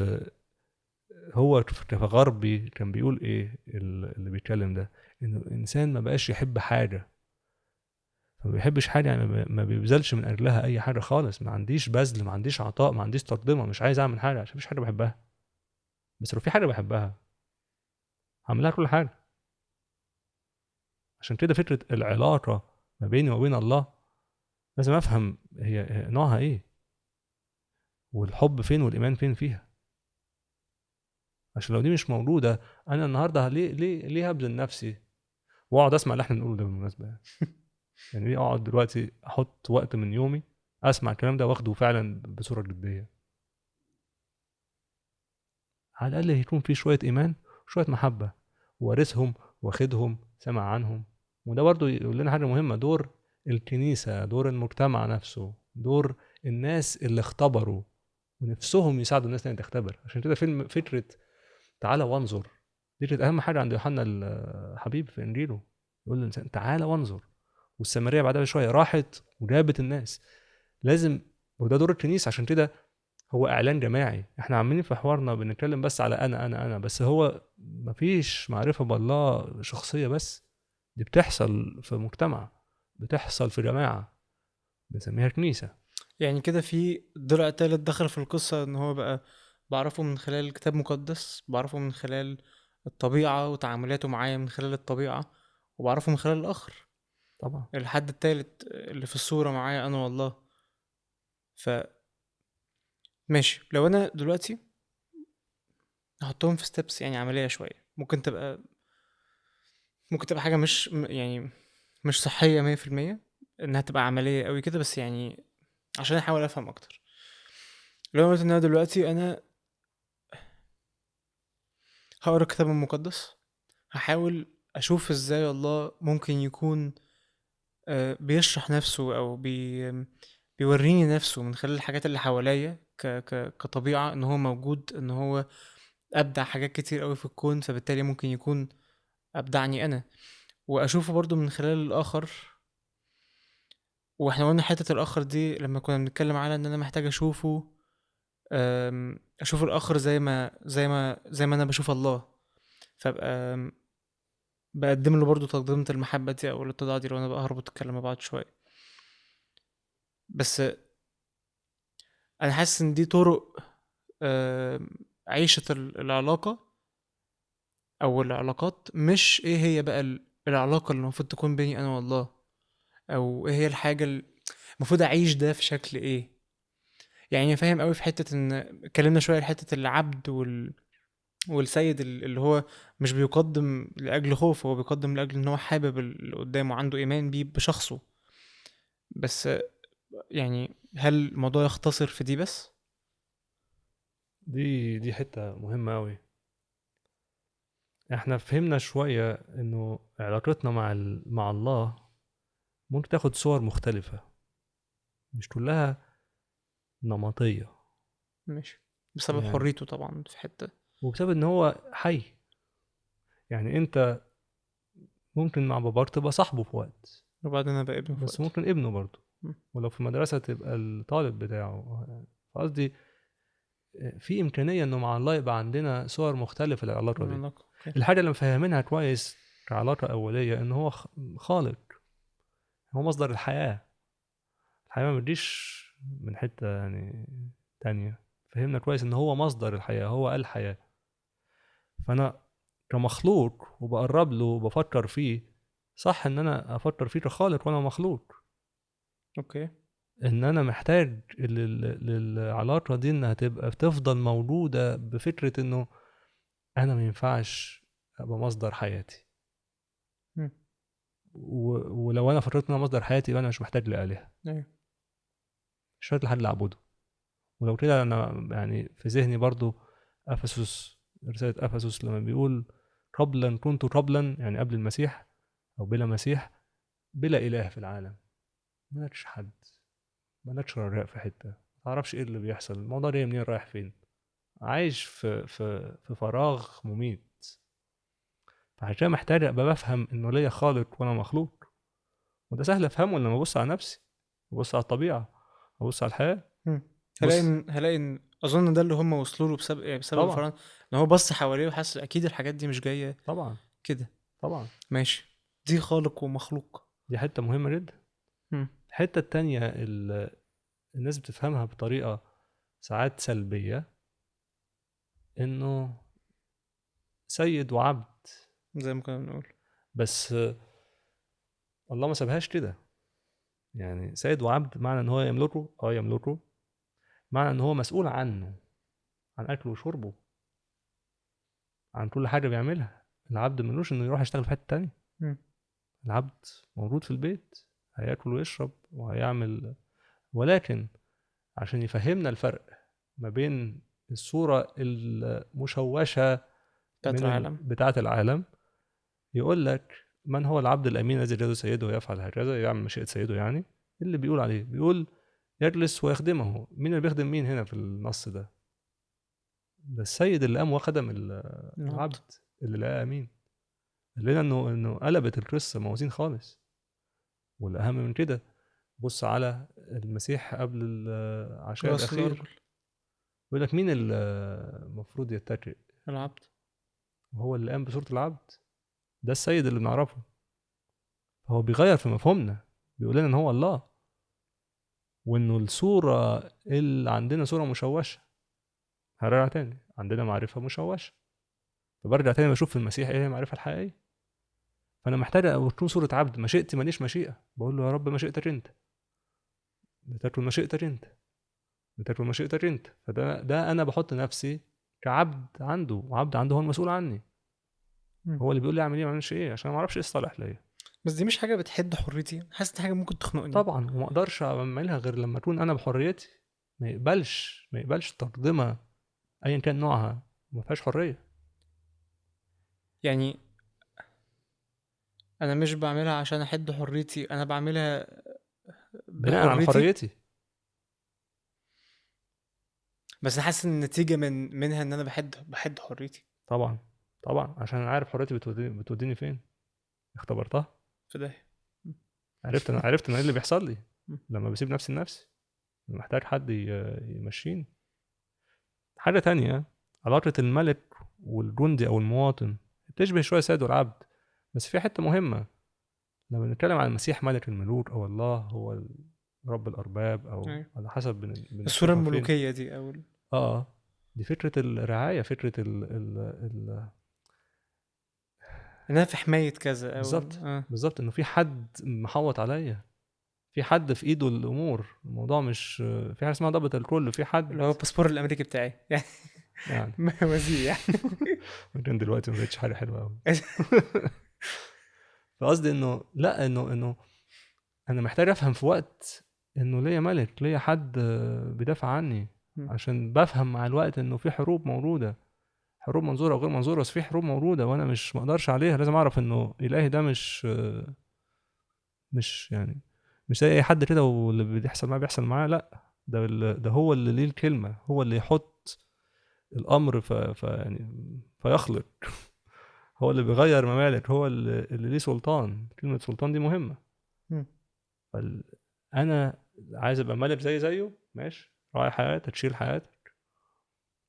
هو كغربي كان بيقول ايه اللي بيتكلم ده؟ انه الانسان ما بقاش يحب حاجه، فما بيحبش حاجه يعني ما بيبذلش من اجلها اي حاجه خالص، ما عنديش بذل، ما عنديش عطاء، ما عنديش تقدمه، مش عايز اعمل حاجه عشان مفيش حاجه بحبها. بس لو في حاجه بحبها هعملها كل حاجه. عشان كده فكره العلاقه ما بيني وبين الله لازم افهم هي نوعها ايه، والحب فين والايمان فين فيها. عشان لو دي مش موجوده انا النهارده ليه هبذل نفسي واقعد اسمع اللي احنا بنقوله ده بالمناسبه يعني. يعني ليه اقعد دلوقتي احط وقت من يومي اسمع الكلام ده واخده فعلا بصوره جديه؟ على الاقل يكون في شويه ايمان وشويه محبه، وارثهم واخدهم سمع عنهم. وده برضو يقول لنا حاجه مهمه، دور الكنيسه، دور المجتمع نفسه، دور الناس اللي اختبروا ونفسهم يساعدوا الناس اللي تختبر. عشان كده فيلم فكره تعالى وانظر دي كانت اهم حاجه عند يوحنا الحبيب في انجيله، يقول للانسان تعالى وانظر. والسامريه بعدها بشويه راحت وجابت الناس. لازم، وده دور الكنيسه. عشان كده هو اعلان جماعي، احنا عاملين في حوارنا بنتكلم بس على انا بس، هو مفيش معرفه بالله شخصيه بس، دي بتحصل في مجتمع، بتحصل في جماعه بنسميها كنيسه. يعني كده في ضلع تالت دخل في القصة، ان هو بقى بعرفه من خلال الكتاب المقدس، بعرفه من خلال الطبيعة وتعاملاته معايا من خلال الطبيعة، وبعرفه من خلال الآخر، طبعا. الحد التالت اللي في الصورة معايا أنا والله. فماشي، لو أنا دلوقتي هحطهم في ستيبس يعني عملية شوية، ممكن تبقى حاجة مش يعني مش صحية 100% إنها تبقى عملية قوي كده، بس يعني عشان أحاول أفهم أكتر. لو قلت إن أنا دلوقتي أنا هقرا الكتاب المقدس، هحاول أشوف إزاي الله ممكن يكون بيشرح نفسه أو بيوريني نفسه من خلال الحاجات اللي حواليا كطبيعة، إن هو موجود، إن هو أبدع حاجات كتير قوي في الكون، فبالتالي ممكن يكون أبدعني أنا. وأشوفه برضو من خلال الآخر. واحنا قلنا حتة الآخر دي لما كنا بنتكلم على إن أنا محتاج أشوف الآخر زي ما أنا بشوف الله، فأبقى بقدم له برضو تقدمة المحبة دي أو الاتضاع دي، لو أنا بقى هربط الكلام مع بعض شوية. بس أنا حاسس إن دي طرق عيشة العلاقة أو العلاقات، مش إيه هي بقى العلاقة اللي المفروض تكون بيني أنا والله، أو إيه هي الحاجة اللي المفروض أعيش ده في شكل إيه. يعني فاهم قوي في حتة إن اتكلمنا شوية حتة العبد والسيد اللي هو مش بيقدم لأجل خوف، هو بيقدم لأجل إن هو حابب اللي قدامه، عنده إيمان بيه بشخصه. بس يعني هل الموضوع يختصر في دي بس؟ دي حته مهمه قوي. احنا فهمنا شويه انه علاقتنا مع الله ممكن تاخد صور مختلفه، مش كلها نمطيه. ماشي. بسبب يعني حريته طبعا في حتة. وبسبب ان هو حي. يعني انت ممكن مع باباك تبقى صاحبه في وقت، وبعدين أبقى ابنه في بس وقت. ممكن ابنه برضه. م. ولو في مدرسة تبقى الطالب بتاعه. قصدي في إمكانية إنه مع الله يبقى عندنا صور مختلفة للعلاقة دي. علاقة أوكي. الحاجة اللي مفهمينها كويس كعلاقة أولية إن هو خالق، هو مصدر الحياة. الحياة ما بتجيش من حتة يعني تانية. فهمنا كويس إن هو مصدر الحياة، هو الحياة. فأنا كمخلوق وبقرب له وبفكر فيه، صح إن أنا أفكر فيه كخالق وأنا مخلوق. أوكي. ان انا محتاج للعلاقه دي انها تبقى تفضل موجوده، بفكره انه انا ما ينفعش ابقى مصدر حياتي، مم. ولو انا فكرت ان انا مصدر حياتي يبقى انا مش محتاج لآلهة، ايوه. مش محتاج لحد اللي اعبده. ولو كده انا يعني في ذهني برضو افسس، رساله افسس لما بيقول قبلا كنت قبلا، يعني قبل المسيح او بلا مسيح، بلا اله في العالم، مالكش حد، مالكش رجاء في حته، ما تعرفش ايه اللي بيحصل، الموضوع ده منين رايح فين، عايش في فراغ مميت. فعشان كده محتاج ابقى بفهم انه ليا خالق وانا مخلوق، وده سهل افهمه لما ابص على نفسي، ابص على الطبيعه، ابص على الحياه. مم. بص، هلاقي ان اظن ده اللي هم وصلوا له بسبب طبعا الفراعنه، ان هو بص حواليه وحس اكيد الحاجات دي مش جايه طبعا كده. طبعا. ماشي. دي خالق ومخلوق. دي حته مهمه جدا. مم. الحته التانية الناس بتفهمها بطريقه ساعات سلبيه، انه سيد وعبد. زي ما كنا بنقول. بس الله ما سابهاش كده. يعني سيد وعبد معنى ان هو يملكه، يملكه، معنى ان هو مسؤول عنه، عن اكله وشربه، عن كل حاجه بيعملها. العبد ملوش انه يروح يشتغل في حته تانية. مم. العبد موجود في البيت، هياكل ويشرب وهيعمل. ولكن عشان يفهمنا الفرق ما بين الصورة المشوشة بتاعت العالم. بتاعة العالم، يقول لك من هو العبد الأمين الذي يجد سيده ويفعل هكذا، يعمل مشيئة سيده. يعني اللي بيقول عليه، بيقول يجلس ويخدمه. مين اللي بيخدم مين هنا في النص ده؟ ده السيد اللي قام وخدم العبد. العبد اللي لقاه أمين. لنا انه قلبت القصه موازين خالص. والاهم من كده، بص على المسيح قبل العشاء غسل الارجل. الاخير، يقول لك مين اللي المفروض يتكئ؟ العبد. هو اللي قام بصوره العبد، ده السيد اللي بنعرفه. هو بيغير في مفهومنا، بيقول لنا ان هو الله، وانه الصوره اللي عندنا صوره مشوشه. هرجع تاني، عندنا معرفه مشوشه، فبرجع تاني بشوف في المسيح ايه هي المعرفه الحقيقيه. فانا محتاج اكون صوره عبد، مشيئتي ماليش مشيئه، بقول له يا رب مشيئتك انت، لتكن مشيئتك انت، لتكن مشيئتك انت. ده انا بحط نفسي كعبد عنده، وعبد عنده هو المسؤول عني، مم. هو اللي بيقول لي اعمل ايه ما اعملش ايه، عشان ما اعرفش ايه الصالح ليا. بس دي مش حاجه بتحد حريتي، حاسس دي حاجه ممكن تخنقني. طبعا، وما اقدرش اعملها غير لما اكون انا بحريتي. ما يقبلش تقدمه ايا كان نوعها ما فيهاش حريه. يعني انا مش بعملها عشان احد حريتي، انا بعملها بناء على بحريتي. حريتي. بس أنا حاسس ان النتيجه منها ان انا بحد حريتي. طبعا طبعا، عشان انا عارف حريتي بتوديني فين، اختبرتها. في ده. عرفت انا ايه اللي بيحصل لي مم. لما بسيب نفسي لنفسي، محتاج حد يمشيني. حاجة تانية، علاقة الملك والجندي أو المواطن تشبه شوية السيد والعبد، بس في حتة مهمة. لما بنتكلم عن المسيح ملك الملوك، أو الله هو رب الأرباب، أو أيوة. على حسب الصوره بنشوفها فين. الملوكيه دي اه دي فكرة الرعاية، فكرة ان انا في حمايه كذا بالظبط. بالظبط، إنه في حد محوط عليا، في حد في إيده الأمور. الموضوع مش في حاجة اسمها ضابط الكل، في حد. اللي هو الباسبور الامريكي بتاعي يعني. يعني وزير يعني. ممكن دلوقتي ما بقتش حاجة حلوة أوي. فقصدي إنه لا، إنه انا محتاج افهم في وقت انه ليا ملك، ليا حد بيدافع عني. مم. عشان بفهم مع الوقت انه في حروب موجوده، حروب منظوره وغير منظوره، بس في حروب موجوده وانا مش مقدرش عليها. لازم اعرف انه الهي ده مش يعني مش زي اي حد كده، واللي بيحصل معاه بيحصل معاه. لا، ده هو اللي ليه الكلمه، هو اللي يحط الامر يعني فيخلق. هو اللي بيغير ممالك، هو اللي ليه سلطان. كلمه سلطان دي مهمه. مم. انا عايز ابقى ملك زيه، ماشي، راعي حياتك، تشيل حياتك.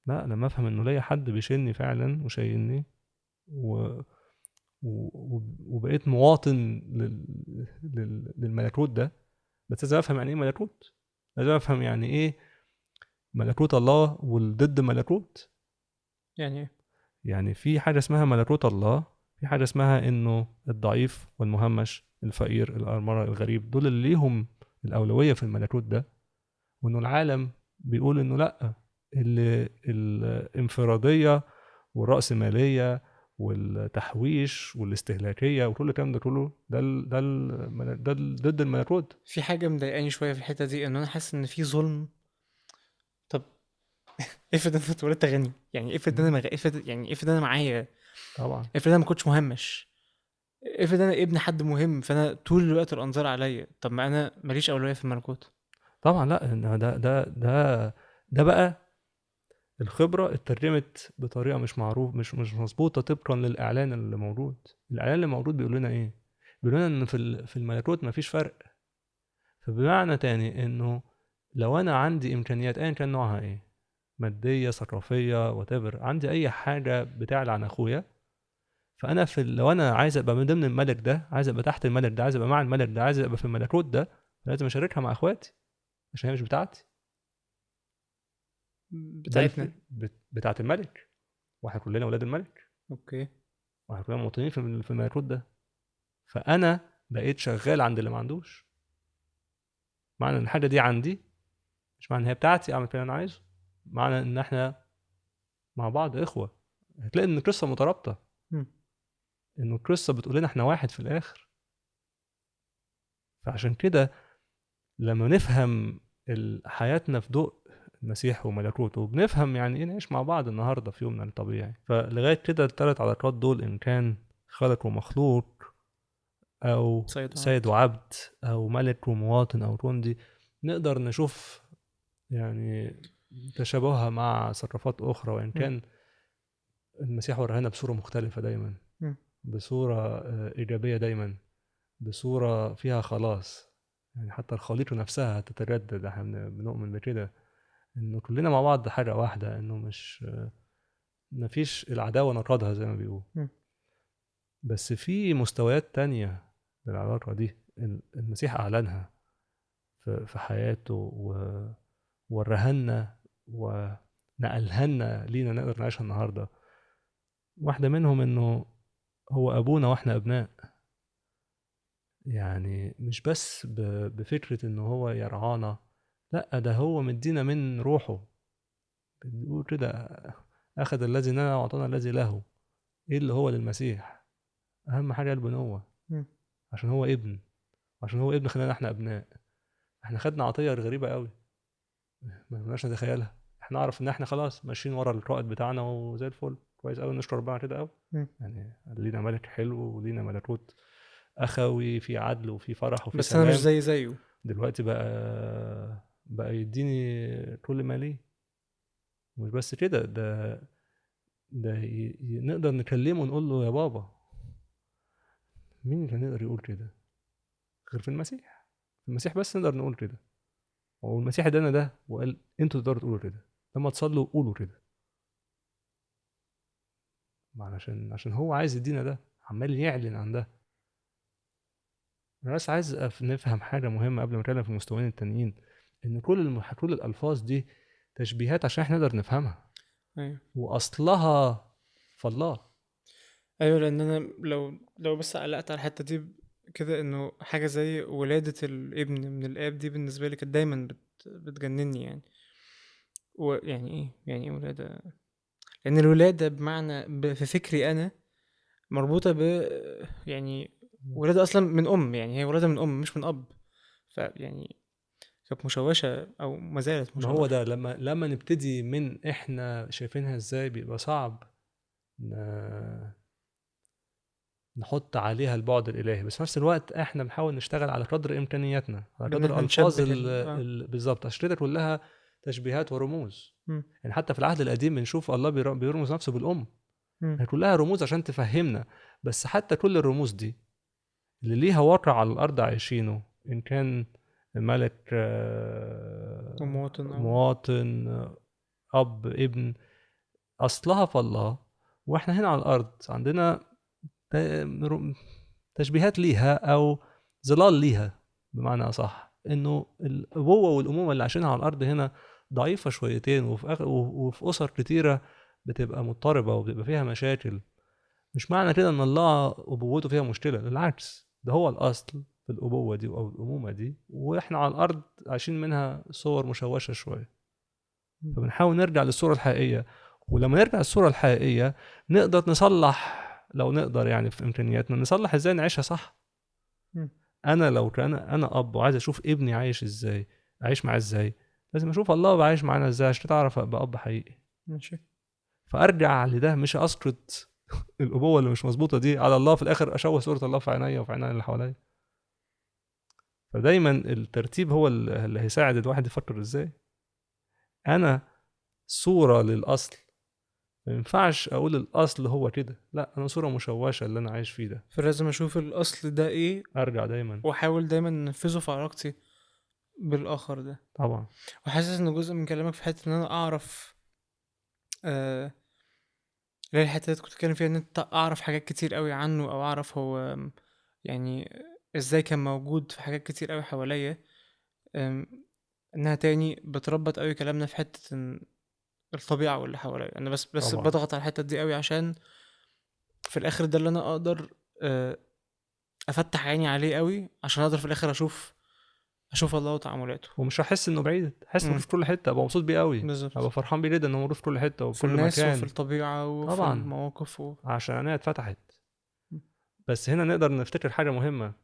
لا، لما افهم انه ليا حد بيشيلني فعلا وشايلني و... وبقيت مواطن للملكوت ده. بس لازم افهم يعني ايه ملكوت، لازم افهم يعني ايه ملكوت الله والضد ملكوت. يعني ايه؟ يعني في حاجه اسمها ملكوت الله، في حاجه اسمها انه الضعيف والمهمش، الفقير، الارمله، الغريب، دول اللي ليهم الأولوية في الملكوت ده، وإنه العالم بيقول إنه لأ، الانفرادية والرأسمالية والتحويش والاستهلاكية وكل الكلام ده كله ده ضد الملكوت. في حاجة مضايقاني شوية في الحتة دي، ان انا حاسس ان في ظلم. طب افرض انا اتولدت غني، يعني افرض انا افرض يعني افرض انا معايا، طبعا افرض انا ما كنتش مهمش، افرض انا ابن حد مهم، فانا طول الوقت الانظار عليا، طب ما انا ماليش اولوية في الملكوت. طبعا لا، إن ده بقى الخبرة اترجمت بطريقة مش معروف، مش مظبوطة طبقا للإعلان اللي موجود. الإعلان اللي موجود بيقول لنا إيه؟ بيقول لنا إن في الملكوت مفيش فرق. فبمعنى تاني إنه لو أنا عندي إمكانيات أيا كان نوعها إيه، مادية ثقافية whatever، عندي أي حاجة بتعلى عن أخويا، فأنا لو أنا عايز أبقى من ضمن الملك ده، عايز أبقى تحت الملك ده، عايز أبقى مع الملك ده، عايز أبقى في الملكوت ده، لازم أشاركها مع إخواتي عشان هي مش بتاعتي، ده بتاعتنا. بتاعت الملك، واحنا كلنا ولاد الملك، اوكي. واحنا كلنا مواطنين في الملكوت ده. فانا بقيت شغال عند اللي ما عندوش. معنى ان الحاجه دي عندي مش معنى ان هي بتاعتي اعمل فيها اللي انا عايزه، معنى ان احنا مع بعض اخوه. هتلاقي ان القصه مترابطه، مم. انه القصه بتقول لنا احنا واحد في الاخر. فعشان كده لما نفهم حياتنا في ضوء المسيح وملكوته، وبنفهم يعني ايه نعيش مع بعض النهارده في يومنا الطبيعي. فلغايه كده الثلاث علاقات دول، ان كان خالق ومخلوق، او سيد سيد وعبد. وعبد، او ملك ومواطن او جندي، نقدر نشوف يعني تشابهها مع ثقافات اخرى، وان مم. كان المسيح ورانا بصوره مختلفه دايما، مم. بصوره ايجابيه دايما، بصوره فيها خلاص. يعني حتى الخليقه نفسها تتجدد، احنا بنؤمن بكده، انه كلنا مع بعض حاجه واحده، انه مش مفيش العداوه نقادها زي ما بيقول. مم. بس في مستويات تانية للعلاقه دي المسيح اعلنها في حياته، ووراها لنا ونقلها لنا لينا نقدر نعيشها النهارده. واحده منهم انه هو ابونا واحنا ابناء. يعني مش بس بفكره انه هو يرعانا، لا، ده هو مدينا من روحه. بيقول كده اخذ الذي لنا واعطانا الذي له. ايه اللي هو للمسيح؟ اهم حاجه البنوه، مم. عشان هو ابن، عشان هو ابن خلانا احنا ابناء. احنا خدنا عطيه غريبه قوي ما كناش نتخيلها. احنا نعرف ان احنا خلاص ماشيين ورا القائد بتاعنا وزي الفل، كويس قوي، نشكر ربنا كده قوي. مم. يعني لينا ملك حلو ولينا ملكوت اخوي في عدل وفي فرح وفي بس انا مش سلام. زيه. دلوقتي بقى يديني كل ما ليه. مش بس كده، ده نقدر نكلمه ونقول له يا بابا. مين اللي هنقدر يقول كده غير في المسيح؟ في المسيح بس نقدر نقول كده. هو المسيح ادانا ده وقال انتوا تقدروا تقولوا كده، لما تصلوا قولوا كده. عشان هو عايز يدينا ده، عمال يعلن عن ده. انا بس عايز نفهم حاجه مهمه قبل ما نتكلم في المستويين التانيين، ان كل الالفاظ دي تشبيهات عشان احنا نقدر نفهمها، ايوه. واصلها فالله. ايوه، لان انا لو بس علقت على الحته دي كده، انه حاجه زي ولاده الابن من الاب دي بالنسبه لي كانت دايما بتجنني يعني. ويعني ايه، يعني ايه ولاده؟ لان الولاده بمعنى في فكري انا مربوطه يعني ولاده اصلا من ام، يعني هي ولاده من ام مش من اب. فيعني كانت مشوشه او ما زالت ما هو مشوشه. ده لما نبتدي من احنا شايفينها ازاي بيبقى صعب نحط عليها البعد الالهي، بس في نفس الوقت احنا بنحاول نشتغل على قدر امكانياتنا، على بان قدر احنا الالفاظ نشبه بالظبط. عشان كده كلها تشبيهات ورموز. مم. يعني حتى في العهد القديم بنشوف الله بيرمز نفسه بالام. مم. هي كلها رموز عشان تفهمنا. بس حتى كل الرموز دي اللي ليها واقع على الارض عايشينه، ان كان ملك، ومواطن او مواطن، اب، ابن، اصلها في الله. واحنا هنا على الارض عندنا تشبيهات ليها او ظلال ليها، بمعنى اصح انه الابوه والامومه اللي عايشينها على الارض هنا ضعيفه شويتين، وفي اسر كتيره بتبقى مضطربه وبتبقى فيها مشاكل. مش معنى كده ان الله ابوته فيها مشكله، بالعكس، ده هو الاصل في الأبوة دي أو الأمومة دي، وإحنا على الأرض عايشين منها صور مشوشة شوية. فبنحاول نرجع للصورة الحقيقية، ولما نرجع للصورة الحقيقية نقدر نصلح، لو نقدر يعني في إمكانياتنا نصلح إزاي نعيشها صح. مم. أنا لو كان أنا أب وعايز أشوف ابني عايش إزاي، عايش معاه إزاي، لازم أشوف الله عايش معانا إزاي عشان تعرف أبقى أب حقيقي. ماشي. فأرجع لده، مش أسقط الأبوة اللي مش مظبوطة دي على الله، في الآخر أشوه صورة الله في عينيا وفي عيني اللي حواليا. فدايما الترتيب هو اللي هيساعد الواحد يفكر إزاي أنا صورة للأصل. ما ينفعش أقول الأصل هو كده، لا، أنا صورة مشوشة اللي أنا عايش فيه ده. فلازم اشوف الاصل ده ايه، أرجع دايما. واحاول دايما انفذه في علاقتي بالاخر ده. طبعا. وحاسس ان جزء من كلامك في حته ان انا اعرف، آه اللي هي الحته اللي كنت بتتكلم فيها، ان انت اعرف حاجات كتير قوي عنه، او اعرف هو يعني ازاي كان موجود في حاجات كتير قوي حواليا. آم، انها تاني بتربط قوي كلامنا في حته ان الطبيعه واللي حواليا. انا بس طبعا. بضغط على الحته دي قوي، عشان في الاخر ده اللي انا اقدر افتح عيني عليه قوي، عشان اقدر في الاخر اشوف الله وتعاملاته. ومش هحس إنه بعيد، هحس إنه امم في كل حتة، أبقى مبسوط بيه قوي، أبقى بالظبط. فرحان بيه جدا إنه موجود في كل حتة وفي في كل الناس وفي مكان. الطبيعة وفي طبعا، المواقف عشان عينيا اتفتحت. بس هنا نقدر نفتكر حاجة مهمة.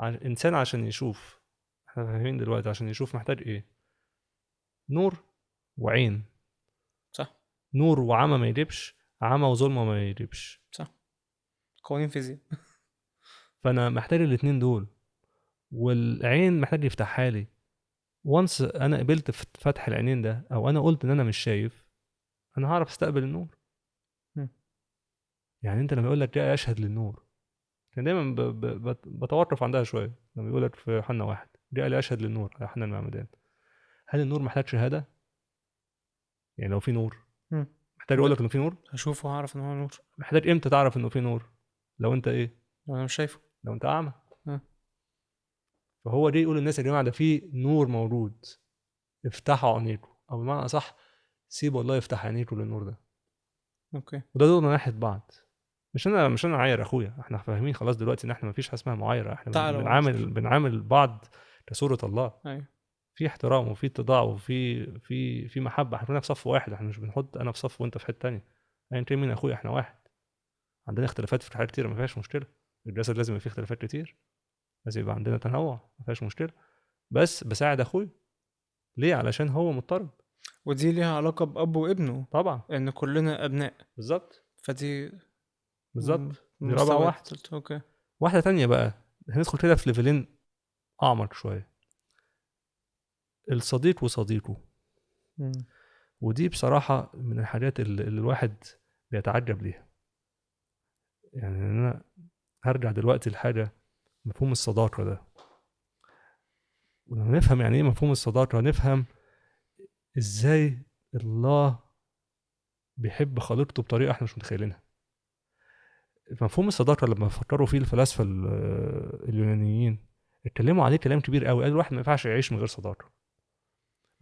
إنسان عشان يشوف، إحنا فاهمين دلوقتي عشان يشوف محتاج إيه؟ نور وعين. صح. نور وعمى ما يجيبش، عمى وظلمة ما يجيبش. صح. قوانين فيزياء. فأنا محتاج الاتنين دول، والعين محتاج يفتحها لي. وانس أنا قبلت فتح العينين ده، أو أنا قلت إن أنا مش شايف، أنا هعرف أستقبل النور. مم. يعني أنت لما يقول لك جاء يشهد للنور، كان دايما بتوقف عندها شوية. لما يقول لك في يوحنا 1 جاء ليشهد للنور، يوحنا المعمدان، هل النور محتاج شهادة؟ يعني لو في نور مم. محتاج أقول لك إنه في نور؟ هشوفه وهعرف ان هو نور. محتاج إمتى تعرف إنه في نور؟ لو أنت إيه؟ انا مش شايفه. لو أنت أعمى. آه. فهو دي يقول للناس يا جماعة ده في نور موجود، افتحوا عينيكم، أو بمعنى أصح سيبوا الله يفتح عينيكم للنور ده. اوكي. وده دورنا ناحية بعض. مش أنا عاير أخويا، إحنا فاهمين خلاص دلوقتي إن إحنا مفيش حاجة اسمها معايرة، إحنا تعالى بنعامل بعض كصورة الله. ايوه. في احترام وفي اتضاع وفي محبة، احنا كلنا في صف واحد، احنا مش بنحط أنا في صف وأنت في حتة تانية. أيا كان مين أخويا، إحنا واحد. عندنا اختلافات في حاجات كتير، ما فيهاش مشكلة. الجسد لازم يبقى فيه اختلافات كتير، لازم يبقى عندنا تنوع، ما فيهاش مشكلة. بس بساعد أخويا ليه؟ علشان هو مضطرب. ودي ليها علاقة بأب وابنه، طبعا. ان كلنا ابناء. بالظبط. فدي دي رابع مستوى واحد. التالت. اوكي. واحدة تانية بقى، هندخل كده في ليفلين أعمق شوية. الصديق وصديقه. مم. ودي بصراحة من الحاجات اللي الواحد بيتعجب ليها. يعني أنا هرجع دلوقتي لحاجة، مفهوم الصداقة ده. ولما نفهم يعني إيه مفهوم الصداقة، نفهم إزاي الله بيحب خليقته بطريقة إحنا مش متخيلينها. مفهوم الصداقة لما فكروا فيه الفلاسفة اليونانيين، اتكلموا عليه كلام كبير قوي. قالوا الواحد ما ينفعش يعيش من غير صداقة.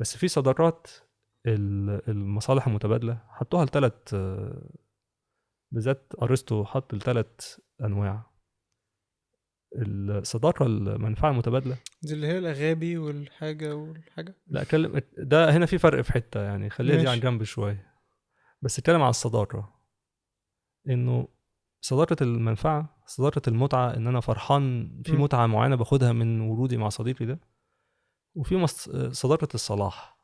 بس في صداقات المصالح المتبادلة حطوها لثلاث، بالذات أرسطو حط لثلاث أنواع. الصداقة المنفعة المتبادلة. دي اللي هي الأغابي والحاجة. لا، اتكلم ده هنا في فرق في حتة، يعني خليها دي عن ماشي. جنب شوية. بس اتكلم على الصداقة، إنه صداقة المنفعة، صداقة المتعة، إن أنا فرحان في مم. متعة معينة باخدها من وجودي مع صديقي ده. وفي صداقة الصلاح،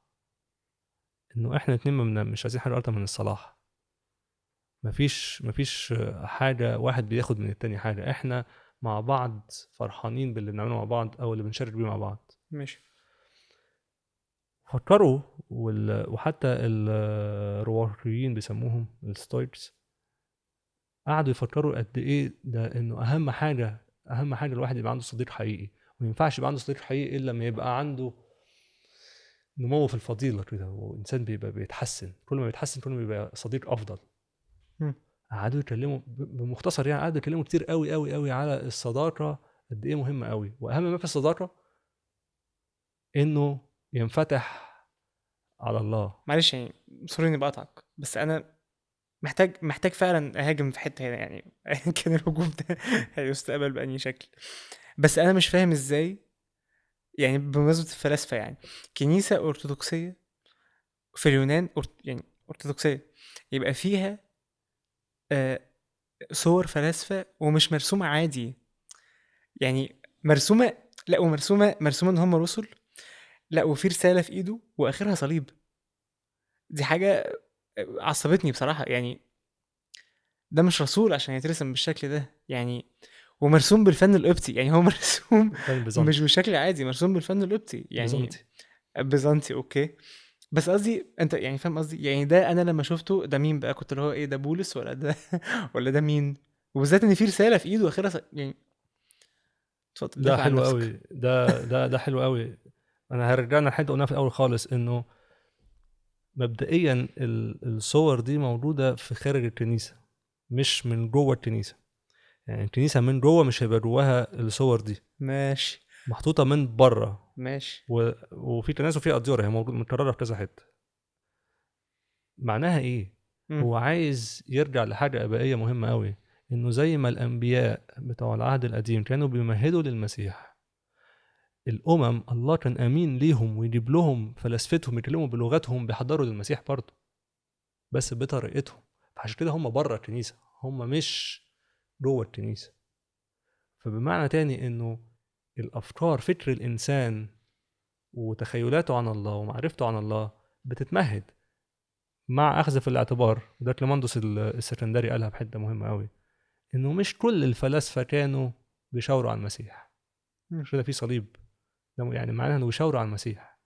إنه إحنا الاتنين مش عايزين حاجة أكتر من الصلاح. مفيش حاجة واحد بياخد من التاني حاجة، إحنا مع بعض فرحانين باللي بنعمله مع بعض أو اللي بنشارك بيه مع بعض. ماشي. فكروا وحتى الرواقيين بيسموهم الستويكس، قعدوا يفكروا قد ايه ده، انه اهم حاجه الواحد يبقى عنده صديق حقيقي. وما ينفعش يبقى عنده صديق حقيقي الا لما يبقى عنده نمو في الفضيله كده، وانسان بيبقى بيتحسن، كل ما بيتحسن كل ما بيبقى صديق افضل. مم. قعدوا يتكلموا بمختصر، يعني قعدوا يتكلموا كتير قوي قوي قوي على الصداقه، قد ايه مهمه قوي. واهم ما في الصداقه انه ينفتح على الله. معلش يعني، سوري اني بقطعك، بس انا محتاج فعلا اهاجم في حته هنا يعني. أيا كان الهجوم ده هيستقبل بأني شكل. بس انا مش فاهم ازاي، يعني بمناسبه الفلاسفه، يعني كنيسه ارثوذكسيه في اليونان يعني ارثوذكسيه، يبقى فيها آه، صور فلاسفه ومش مرسومه عادي، يعني مرسومه، لا مرسومه ان هم رسل، لا وفي رساله في ايده واخرها صليب. دي حاجه عصبتني بصراحه يعني. ده مش رسول عشان يترسم بالشكل ده يعني، ومرسوم بالفن القبطي، يعني هو مرسوم فن مش بيزنطي. بشكل عادي، مرسوم بالفن القبطي يعني. بيزنطي. بيزنطي اوكي. بس قصدي انت يعني فاهم قصدي، يعني ده انا لما شفته ده مين بقى، كنت اللي هو ايه ده، بولس ولا ده ولا ده مين؟ وبالذات ان في رساله في ايده اخرها يعني. اتفضل ده دافع عن حلو نفسك. قوي، ده حلو قوي. انا هرجعنا لحته قلناها في الاول خالص، انه مبدئيا الصور دي موجوده في خارج الكنيسه، مش من جوه الكنيسه. يعني الكنيسه من جوه مش هيبقى جواها الصور دي، ماشي. محطوطه من بره. ماشي. وفي تناسب، في اديره هي موجود متكرره في كذا حته. معناها ايه؟ مم. هو عايز يرجع لحاجه ابائيه مهمه قوي، انه زي ما الانبياء بتوع العهد القديم كانوا بيمهدوا للمسيح، الامم الله كان امين ليهم ويجيب لهم فلسفتهم يتكلموا بلغتهم بيحضروا للمسيح برضه، بس بطريقتهم. فعشان كده هم بره الكنيسه، هم مش جوه الكنيسه. فبمعنى تاني انه الافكار، فكر الانسان وتخيلاته عن الله ومعرفته عن الله بتتمهد مع اخذ في الاعتبار، وده كليماندوس السكندري قالها بحته مهمه قوي، انه مش كل الفلاسفه كانوا بيشاوروا على المسيح. مم. مش كده في صليب، ده يعني معناه انه بيشاوروا على المسيح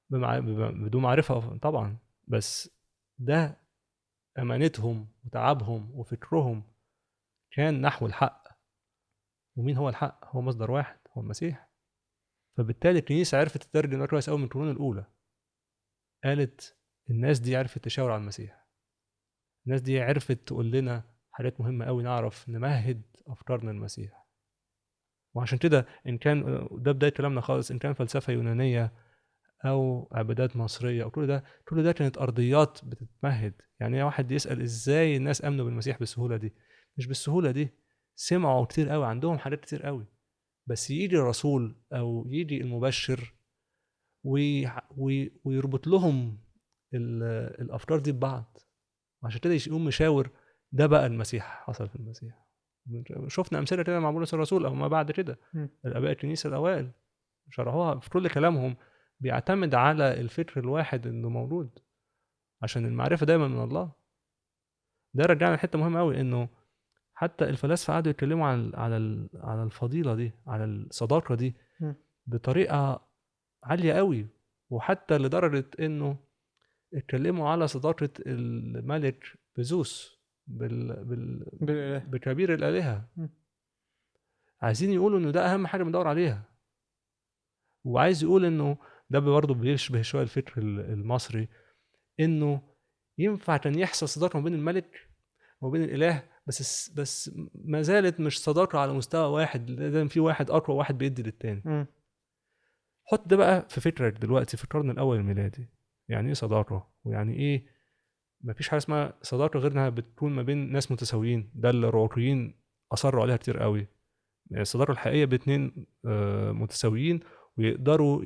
بدون معرفه طبعا، بس ده امانتهم وتعبهم وفكرهم كان نحو الحق. ومين هو الحق؟ هو مصدر واحد، هو المسيح. فبالتالي الكنيسه عرفت تترجم ده كويس قوي من القرون الاولى. قالت الناس دي عرفت تشاور على المسيح، الناس دي عرفت تقول لنا حاجات مهمه قوي نعرف نمهد افكارنا للمسيح. وعشان كده ان كان ده بدايه كلامنا خالص، ان كان فلسفه يونانيه او عبادات مصريه او كل ده كانت ارضيات بتتمهد. يعني واحد يسال ازاي الناس امنوا بالمسيح بالسهوله دي؟ مش بالسهوله دي، سمعوا كتير قوي، عندهم حاجات كتير قوي، بس يجي الرسول او يجي المبشر ويربط لهم الافكار دي ببعض. وعشان كده يقوم مشاور، ده بقى المسيح، حصل في المسيح. شفنا امثله كده مع بولس الرسول او ما بعد كده. مم. الاباء الكنيسه الاوائل شرحوها في كل كلامهم، بيعتمد على الفكر الواحد انه موجود، عشان المعرفه دايما من الله. ده رجعنا لحته مهمه قوي، انه حتى الفلاسفه قعدوا يتكلموا على الفضيله دي، على الصداقه دي مم. بطريقه عاليه قوي. وحتى لدرجه انه اتكلموا على صداقه الملك بزوس بالاله. بكبير الالهه، مم. عايزين يقولوا انه ده اهم حاجه بندور عليها. وعايز يقول انه ده برضه بيشبه شويه الفكر المصري، انه ينفع كان يحصل صداقه ما بين الملك وبين الاله، بس ما زالت مش صداقه على مستوى واحد، لازم في واحد اقوى، واحد بيدي للتاني. مم. حط ده بقى في فكرك دلوقتي في القرن الاول الميلادي، يعني ايه صداقه؟ ويعني ايه مفيش حاجه اسمها صداقه غير انها بتكون ما بين ناس متساويين؟ ده اللي الرواقيين اصروا عليها كتير قوي. يعني الصداقه الحقيقيه باتنين متساويين ويقدروا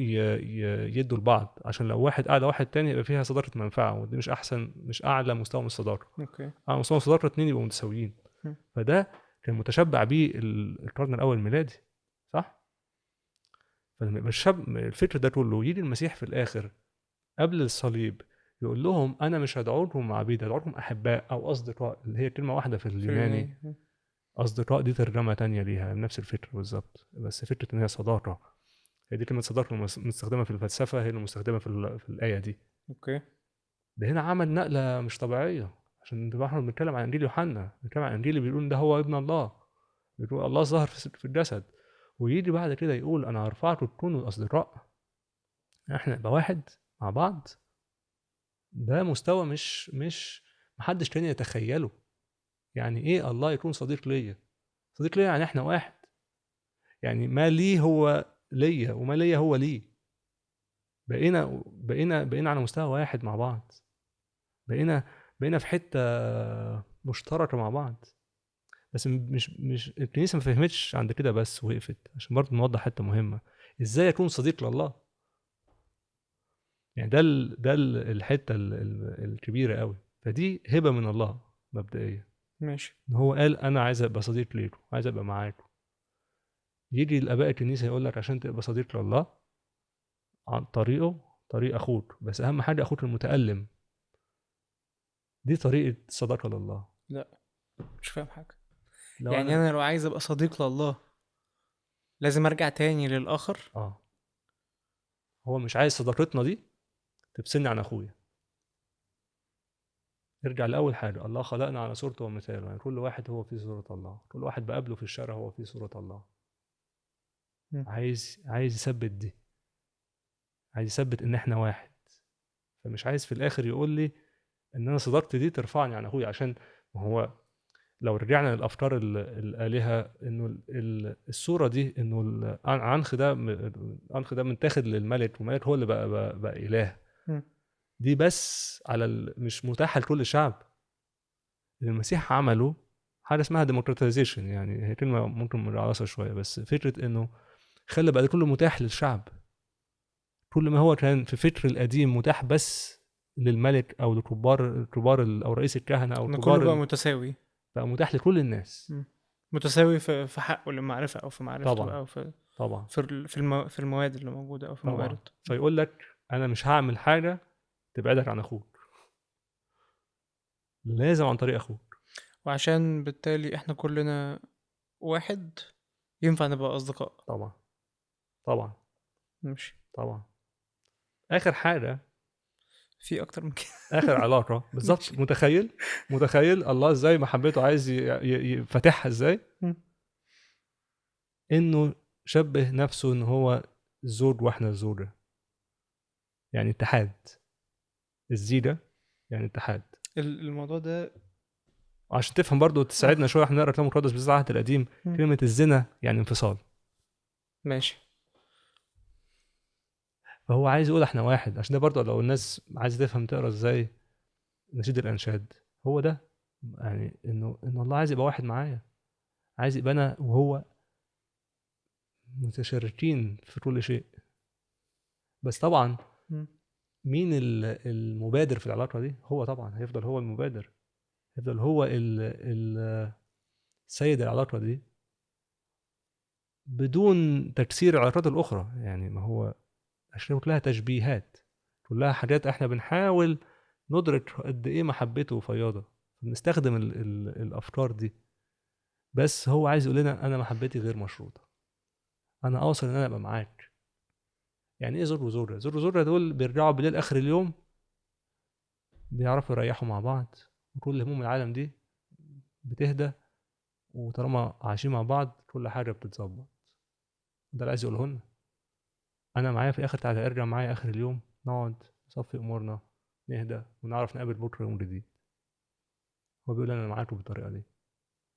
يدوا لبعض، عشان لو واحد اعلى واحد تاني يبقى فيها صداقه منفعه، ودي مش احسن، مش اعلى مستوى من الصداقه. اوكي. على مستوى الصداقه اتنين يبقوا متساويين. مم. فده كان متشبع بيه القرن الاول الميلادي، صح؟ فلما يبقى الفكر ده كله يجي المسيح في الاخر قبل الصليب يقول لهم انا مش هدعوكم عبيد، هدعوكم احباء او اصدقاء، اللي هي كلمه واحده في في اليوناني. اليوناني. مم. اصدقاء دي ترجمه تانية ليها نفس الفكر بالظبط، بس فكره ان هي صداقه. هي دي كلمه صداقه المستخدمه في الفلسفه، هي المستخدمه في الايه دي. اوكي. ده هنا عمل نقله مش طبيعيه. عشان نبقى احنا بنتكلم عن انجيل يوحنا، بنتكلم عن انجيل بيقول ده هو ابن الله، بيقول الله ظهر في الجسد، ويجي بعد كده يقول انا هرفعكم تكونوا اصدقاء، احنا نبقى واحد مع بعض. ده مستوى مش محدش تاني يتخيله. يعني ايه الله يكون صديق ليا؟ صديق ليا يعني احنا واحد، يعني ما لي هو ليا وما ليا هو ليه. بقينا على مستوى واحد مع بعض، بقينا بقينا في حتة مشتركة مع بعض. بس مش الكنيسة ما فهمتش عند كده بس وقفت، عشان برضه نوضح حتة مهمة. ازاي اكون صديق لله؟ يعني الحتة الكبيرة قوي. فدي هبة من الله مبدئيا، ماشي. ان هو قال انا عايز ابقى صديق ليكم، عايز ابقى معاكم. يجي الاباء الكنيسة يقول لك عشان تبقى صديق لله عن طريق اخوك، بس اهم حاجة اخوك المتألم. دي طريقة صداقة لله. لا، مش فاهم حاجة. لو يعني انا انا لو عايز ابقى صديق لله لازم ارجع تاني للاخر؟ اه هو مش عايز صداقتنا دي تفصلني عن اخويا. نرجع لاول حاجه، الله خلقنا على صورته ومثاله، يعني كل واحد هو في صوره الله، كل واحد بقابله في الشارع هو في صوره الله. مم. عايز يثبت دي، عايز يثبت ان احنا واحد. فمش عايز في الاخر يقول لي ان انا صداقتي دي ترفعني عن اخويا. عشان ما هو لو رجعنا للافكار الالهه، انه الصوره دي، انه العنخ ده متاخد للملك، والملك هو اللي بقى اله. مم. دي بس مش متاحه لكل شعب. اللي المسيح عمله حاجه اسمها democratization، يعني هي كلمه ممكن نرعرصها شويه، بس فكره انه خلى بقى كله متاح للشعب. كل ما هو كان في فكر القديم متاح بس للملك او لكبار او رئيس الكهنه او ان كله كبار بقى متساوي. بقى متاح لكل الناس. مم. متساوي في حقه للمعرفة او في معرفته طبعا بقى، او في طبعا في المواد اللي موجودة او في طبعا. الموارد. فيقول لك انا مش هعمل حاجه تبعدك عن اخوك، لازم عن طريق اخوك. وعشان بالتالي احنا كلنا واحد، ينفع نبقى اصدقاء. طبعا طبعا ماشي. طبعا. اخر حاجه، في اكتر من كده؟ اخر علاقه بالظبط. ماشي. متخيل الله ازاي محبته عايز يفتحها ازاي؟ مم. انه شبه نفسه ان هو الزوج واحنا الزوجه، يعني اتحاد. الزيجه يعني اتحاد. الموضوع ده. وعشان تفهم برضو تساعدنا اخ. شويه احنا نقرا الكتاب المقدس بالذات العهد القديم، مم. كلمه الزنا يعني انفصال. ماشي. فهو عايز يقول احنا واحد. عشان ده برضو لو الناس عايزه تفهم تقرا ازاي نشيد الانشاد، هو ده يعني انه الله عايز يبقى واحد معايا، عايز يبقى انا وهو متشاركين في كل شيء. بس طبعا مم. مين المبادر في العلاقه دي؟ هو طبعا هيفضل هو المبادر، يفضل هو سيد العلاقه دي بدون تكسير العلاقات الاخرى. يعني ما هو عشان كلها تشبيهات، كلها حاجات احنا بنحاول ندرك قد ايه محبته فياضه، بنستخدم الافكار دي. بس هو عايز يقول لنا انا محبتي غير مشروطه، انا اوصل ان انا ابقى معاك. يعني ايه زور وزوره؟ زور وزوره دول بيرجعوا بالليل اخر اليوم بيعرفوا يريحوا مع بعض، وكل هموم العالم دي بتهدى، وطالما عايشين مع بعض كل حاجه بتتظبط. ده اللي عايز يقوله لنا. انا معايا في اخر، تعالى ارجع معايا اخر اليوم، نقعد نصفي امورنا، نهدى، ونعرف نقابل بكره يوم جديد. هو بيقول انا معاكم بالطريقه دي،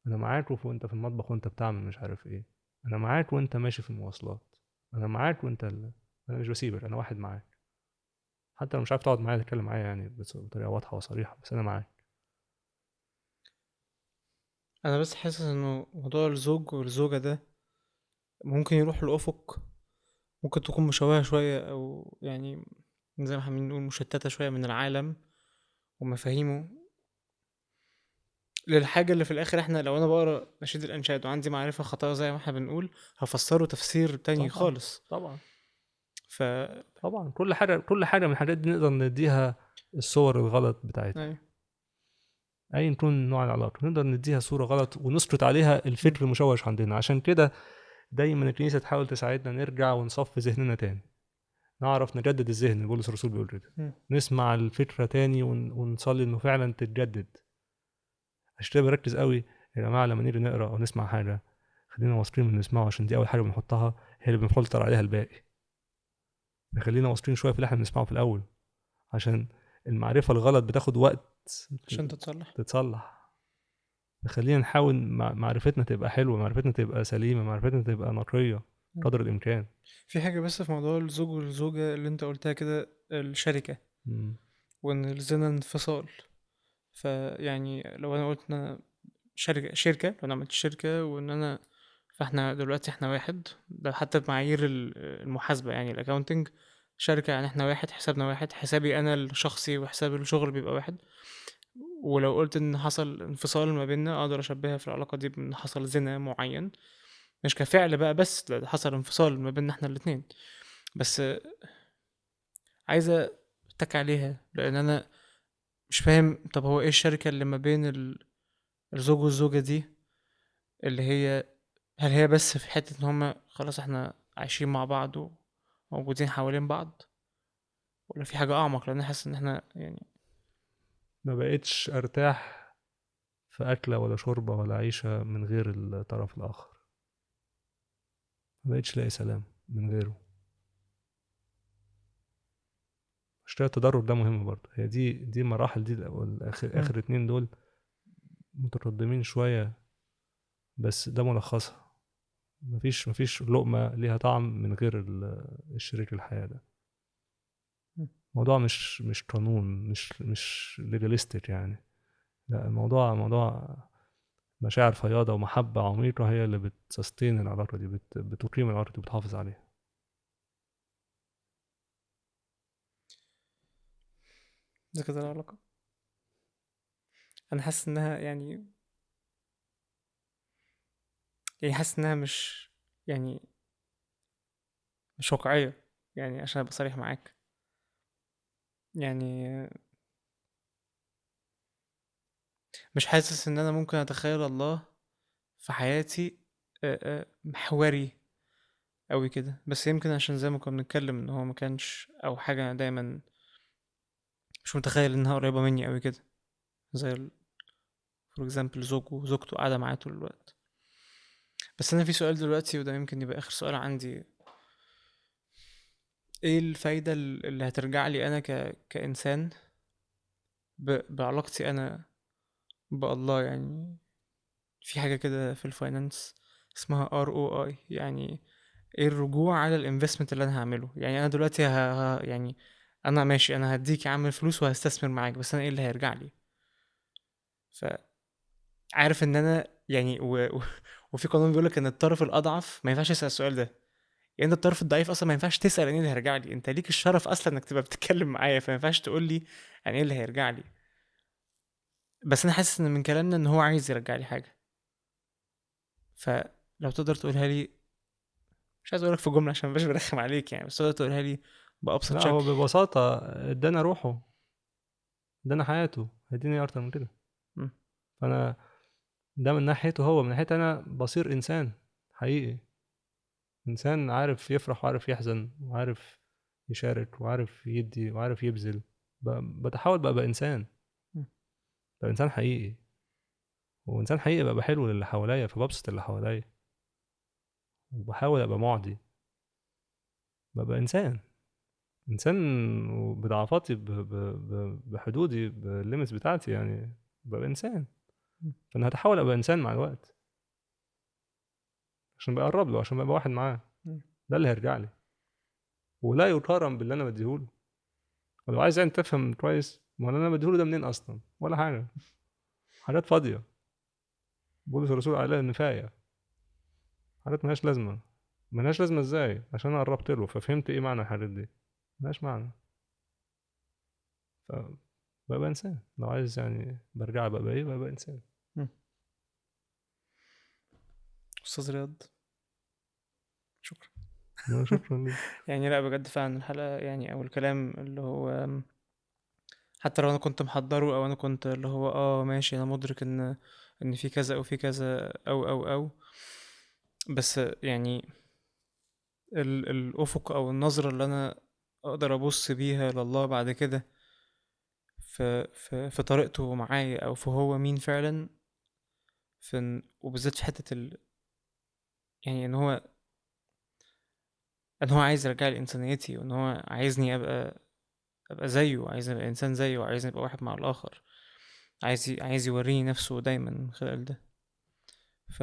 انا معاك وانت في المطبخ وانت بتعمل مش عارف ايه، انا معاك وانت ماشي في المواصلات، انا معاك انا مش بسيبك، انا واحد معاك. حتى لو مش عارف تقعد معايا تتكلم معايا يعني بطريقه واضحه وصريحه، بس انا معاك. انا بس حاسس انه موضوع الزوج والزوجة ده ممكن يروح لأفق، ممكن تكون مشوهة شوية، او يعني زي ما احنا بنقول مشتتة شوية من العالم ومفاهيمه للحاجة اللي في الآخر. احنا لو أنا بقرا نشيد الأنشاد وعندي معرفة خطأ زي ما احنا بنقول، هفسره تفسير تاني طبعا خالص. طبعا ف طبعا. كل حاجه من الحاجات دي نقدر نديها الصور الغلط بتاعتها. أيوة. ايا يكون نوع العلاقه نقدر نديها صوره غلط ونسقط عليها م. الفكر المشوش عندنا. عشان كده دايما الكنيسه تحاول تساعدنا نرجع ونصفي ذهننا تاني، نعرف نجدد الذهن. بولس الرسول بيقول كده، م. نسمع الفكره تاني ونصلي انه فعلا تتجدد. عشان كده بركز قوي يا جماعه لما نيجي نقرا او نسمع حاجه، خلينا واثقين من اللي نسمعه، عشان دي اول حاجه بنحطها هي اللي بنفلتر عليها الباقي. خلينا واثقين شويه في اللي احنا بنسمعه في الاول، عشان المعرفه الغلط بتاخد وقت عشان تتصلح. تتصلح. خلينا نحاول معرفتنا تبقى حلوه، معرفتنا تبقى سليمه، معرفتنا تبقى نقيه م. قدر الامكان. في حاجة بس في موضوع الزوج والزوجة اللي انت قلتها كده، الشركة، مم. وان الزنا انفصال. فيعني لو انا قلت ان انا شركة، لو انا عملت شركة وان انا، فاحنا دلوقتي احنا واحد، ده حتى بمعايير المحاسبة يعني الاكاونتنج، شركة يعني احنا واحد، حسابنا واحد، حسابي انا الشخصي وحساب الشغل بيبقى واحد. ولو قلت ان حصل انفصال ما بيننا، اقدر اشبهها في العلاقة دي بان حصل زنا معين، مش كفعل بقى بس، لا ده حصل انفصال ما بيننا احنا الاتنين. بس عايزة اتك عليها لان انا مش فاهم، طب هو ايه الشركة اللي ما بين الزوج والزوجة دي، اللي هي، هل هي بس في حتة ان هما خلاص احنا عايشين مع بعض وموجودين حوالين بعض، ولا في حاجة اعمق؟ لان أنا حاسس ان احنا يعني. ما بقتش ارتاح في اكله ولا شوربه ولا عيشه من غير الطرف الاخر، ما بقتش لاقي سلام من غيره. عشان كده التدرج ده مهم برضه. هي دي المراحل دي مم. اخر اتنين دول متقدمين شويه، بس ده ملخصها. مفيش لقمه ليها طعم من غير الشريك الحياه ده. مم. الموضوع مش قانون، مش ليجاليستيك يعني. لا، الموضوع موضوع مشاعر فياضة ومحبة عميقة هي اللي بتسستين العلاقة دي، بتقيم العلاقة دي، بتحافظ عليها. ده كده العلاقة. انا حاسس انها يعني حاسس انها مش، يعني مش واقعية، يعني عشان ابقى صريح معاك. يعني مش حاسس ان انا ممكن اتخيل الله في حياتي محوري قوي كده. بس يمكن عشان زي ما كنا بنتكلم ان هو ما كانش، او حاجة أنا دايما مش متخيل انها قريبة مني قوي كده، زي فور اكزامبل زوجه وزوجته قاعدة معاه طول الوقت. بس انا في سؤال دلوقتي، وده يمكن يبقى اخر سؤال عندي: ايه الفايدة اللي هترجع لي انا كإنسان بعلاقتي انا بالله؟ يعني في حاجة كده في الفاينانس اسمها ROI، يعني ايه الرجوع على الانفستمنت اللي انا هعمله. يعني انا دلوقتي يعني انا ماشي، انا هديك يا عم الفلوس وهستثمر معاك، بس انا ايه اللي هيرجع لي؟ فعارف ان انا يعني وفي قانون بيقولك ان الطرف الاضعف ما ينفعش يسأل السؤال ده. يعني انت الطرف الضعيف اصلا ما ينفعش تسأل يعني ايه اللي هيرجع لي، انت ليك الشرف اصلا انك تبقى بتتكلم معايا، فما ينفعش تقول لي يعني ايه اللي هيرجع لي. بس انا حاسس ان من كلامنا ان هو عايز يرجع لي حاجة. فلو تقدر تقولها لي، مش عايز اقولك في جملة عشان مبقاش برخم عليك يعني، بس تقدر تقولها لي بأبسط لا، هو شكل. ببساطة ادانا روحه، ادانا حياته، هيديني ايه اكتر من كده؟ مم. فانا ده من ناحيته، هو من ناحيتي انا بصير انسان حقيقي، انسان عارف يفرح وعارف يحزن وعارف يشارك وعارف يدي وعارف يبذل. بتحاول بقى انسان، مم. بقى انسان حقيقي. وانسان حقيقي بقى حلو للي حواليا، فببسط اللي حواليا وبحاول ابقى معدي. ببقى انسان، انسان بضعفاتي بحدودي بالليميتس بتاعتي يعني. ببقى انسان، فانا هتحاول ابقى انسان مع الوقت عشان بقرب له، عشان بقى واحد معاه. مم. ده اللي هيرجع لي، ولا يقارن باللي انا بديهوله. ولو عايز يعني تفهم كويس، ما انا بديهوله ده منين اصلا؟ ولا حاجه، حاجات فاضيه. بولس الرسول قال النفايه، حاجات ملهاش لازمه. ملهاش لازمه ازاي؟ عشان انا قربت له ففهمت ايه معنى الحاجات دي. ملهاش معنى. فببقى انسان. لو عايز يعني برجع بقى ايه، ببقى انسان. مم. أستاذ رياض، شكرا. شكرا ليك. يعني لا بجد فعلا الحلقة يعني، أو الكلام اللي هو، حتى لو أنا كنت محضره، أو أنا كنت اللي هو ماشي، أنا مدرك إن في كذا أو في كذا أو بس يعني الأفق أو النظرة اللي أنا أقدر أبص بيها لله بعد كده، في طريقته معايا، أو في هو مين فعلا، وبالذات في حتة يعني إن هو عايز يرجع لي إنسانيتي، وإن هو عايزني أبقى زيه، عايز أبقى إنسان زيه، وعايزني أبقى واحد مع الآخر، عايز يوريني نفسه دايما من خلال ده. ف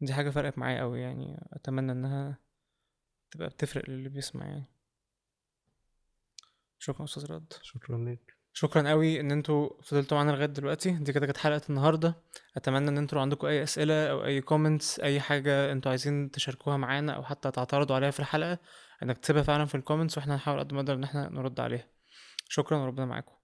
دي حاجة فرقت معايا أوي يعني، أتمنى إنها تبقى بتفرق للي بيسمع يعني. شكرا أستاذ رد. شكرا ليك. شكرا قوي ان انتوا فضلتوا معانا لغايه دلوقتي. دي كده كانت حلقه النهارده. اتمنى ان انتوا لو عندكم اي اسئله او اي كومنتس، اي حاجه انتوا عايزين تشاركوها معانا او حتى تعترضوا عليها في الحلقه، انك تكتبها فعلا في الكومنتس واحنا هنحاول قد ما نقدر ان احنا نرد عليها. شكرا وربنا معاكم.